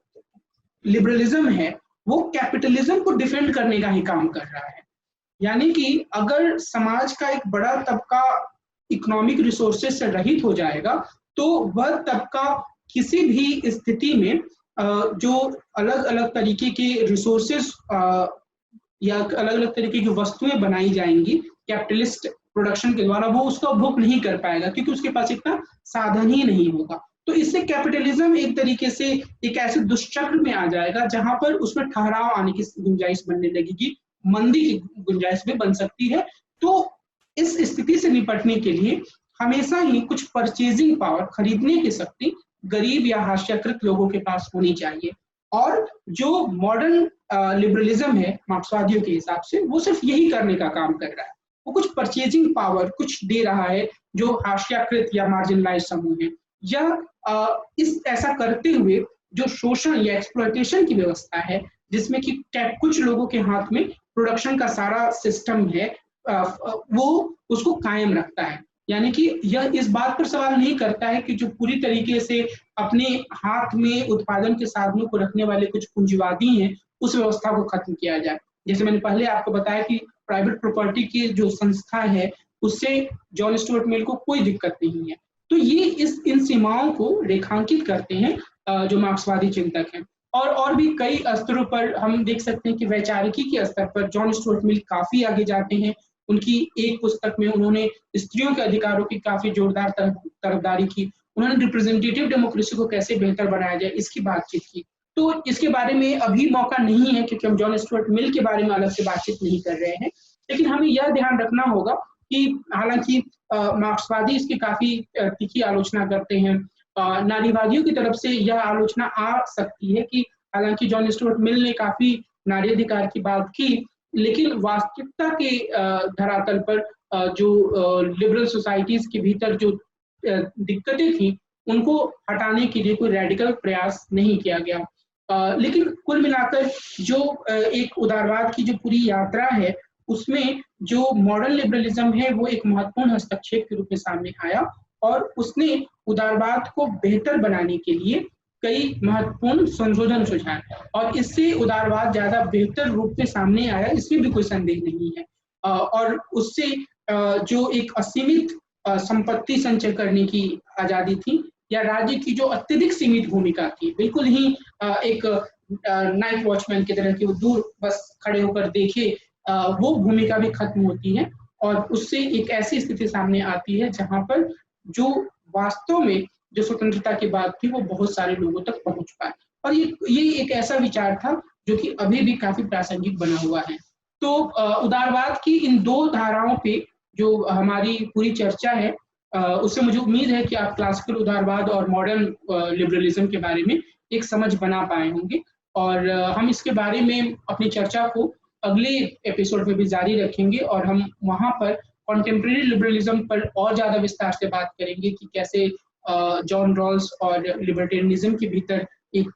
लिबरलिज्म है वो कैपिटलिज्म को डिफेंड करने का ही काम कर रहा है। यानी कि अगर समाज का एक बड़ा तबका इकोनॉमिक रिसोर्सेज से रहित हो जाएगा तो वह तबका किसी भी स्थिति में जो अलग अलग तरीके के रिसोर्सेज या अलग अलग तरीके की वस्तुएं बनाई जाएंगी कैपिटलिस्ट प्रोडक्शन के द्वारा, वो उसका उपभोग नहीं कर पाएगा क्योंकि उसके पास इतना साधन ही नहीं होगा। तो इससे कैपिटलिज्म एक तरीके से एक ऐसे दुष्चक्र में आ जाएगा जहां पर उसमें ठहराव आने की गुंजाइश बनने लगेगी, मंदी की गुंजाइश भी बन सकती है। तो इस स्थिति से निपटने के लिए हमेशा ही कुछ परचेजिंग पावर, खरीदने की शक्ति गरीब या हास्याकृत लोगों के पास होनी चाहिए। और जो मॉडर्न लिबरलिज्म है मार्क्सवादियों के हिसाब से, वो सिर्फ यही करने का काम कर रहा है। वो कुछ परचेजिंग पावर कुछ दे रहा है जो हास्याकृत या मार्जिनलाइज समूह है, या इस ऐसा करते हुए जो शोषण या एक्सप्लॉयटेशन की व्यवस्था है, जिसमें कि कुछ लोगों के हाथ में प्रोडक्शन का सारा सिस्टम है, वो उसको कायम रखता है। यानी कि यह इस बात पर सवाल नहीं करता है कि जो पूरी तरीके से अपने हाथ में उत्पादन के साधनों को रखने वाले कुछ पूंजीवादी हैं, उस व्यवस्था को खत्म किया जाए। जैसे मैंने पहले आपको बताया कि प्राइवेट प्रॉपर्टी की जो संस्था है, उससे जॉन स्टुअर्ट मिल को कोई दिक्कत नहीं है। तो ये इन सीमाओं को रेखांकित करते हैं जो मार्क्सवादी चिंतक हैं। और भी कई स्तरों पर हम देख सकते हैं कि वैचारिकी के स्तर पर जॉन स्टुअर्ट मिल काफी आगे जाते हैं। उनकी एक पुस्तक में उन्होंने स्त्रियों के अधिकारों की काफी जोरदार तरफदारी की। उन्होंने रिप्रेजेंटेटिव डेमोक्रेसी को कैसे बेहतर बनाया जाए, इसकी बातचीत की। तो इसके बारे में अभी मौका नहीं है, क्योंकि हम जॉन स्टुअर्ट मिल के बारे में अलग से बातचीत नहीं कर रहे हैं। लेकिन हमें यह ध्यान रखना होगा कि हालांकि मार्क्सवादी इसकी काफी तीखी आलोचना करते हैं। नारीवादियों की तरफ से यह आलोचना आ सकती है कि हालांकि जॉन स्टुअर्ट मिल ने काफी नारी अधिकार की बात की, लेकिन वास्तविकता के धरातल पर जो लिबरल सोसाइटीज के भीतर जो दिक्कतें थी, उनको हटाने के लिए कोई रेडिकल प्रयास नहीं किया गया। लेकिन कुल मिलाकर जो एक उदारवाद की जो पूरी यात्रा है, उसमें जो मॉडर्न लिबरलिज्म है वो एक महत्वपूर्ण हस्तक्षेप के रूप में सामने आया, और उसने उदारवाद को बेहतर बनाने के लिए कई महत्वपूर्ण संशोधन सुझाए, और इससे उदारवाद ज्यादा बेहतर रूप में सामने आया, इसमें भी कोई संदेह नहीं है। और उससे जो एक असीमित संपत्ति संचय करने की आजादी थी, या राज्य की जो अत्यधिक सीमित भूमिका थी, बिल्कुल ही एक नाइट वॉचमैन की तरह की, वो दूर बस खड़े होकर देखे, वो भूमिका भी खत्म होती है, और उससे एक ऐसी स्थिति सामने आती है जहां पर जो वास्तव में जो स्वतंत्रता की बात थी वो बहुत सारे लोगों तक पहुंच पाए। और ये एक ऐसा विचार था जो कि अभी भी काफी प्रासंगिक बना हुआ है। तो उदारवाद की इन दो धाराओं पे जो हमारी पूरी चर्चा है, उससे मुझे उम्मीद है कि आप क्लासिकल उदारवाद और मॉडर्न लिबरलिज्म के बारे में एक समझ बना पाए होंगे। और हम इसके बारे में अपनी चर्चा को अगले एपिसोड में भी जारी रखेंगे, और हम वहां पर कॉन्टेम्प्रेरी लिबरलिज्म पर और ज्यादा विस्तार से बात करेंगे कि कैसे जॉन रॉल्स और लिबर्टेरियनिज्म के भीतर एक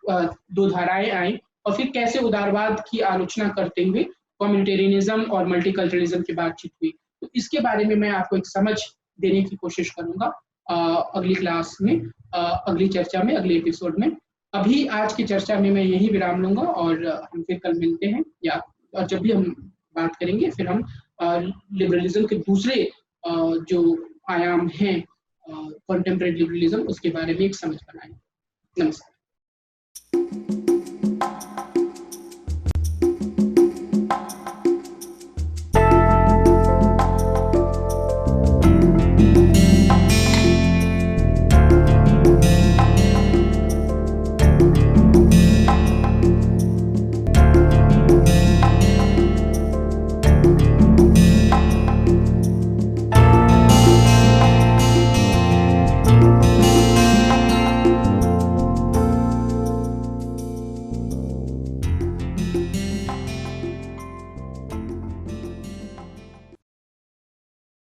दो धाराएं आई, और फिर कैसे उदारवाद की आलोचना करते हुए कम्युनिटेरियनिज्म और मल्टीकल्चरलिज्म की बातचीत हुई। तो इसके बारे में मैं आपको एक समझ देने की कोशिश करूंगा अगली क्लास में, अगली चर्चा में, अगले एपिसोड में। अभी आज की चर्चा में मैं यही विराम लूंगा, और हम फिर कल मिलते हैं, या और जब भी हम बात करेंगे फिर हम लिबरलिज्म के दूसरे जो आयाम हैं कॉन्टेम्परेरी लिबरलिज्म, उसके बारे में एक समझ बनाएंगे। नमस्कार।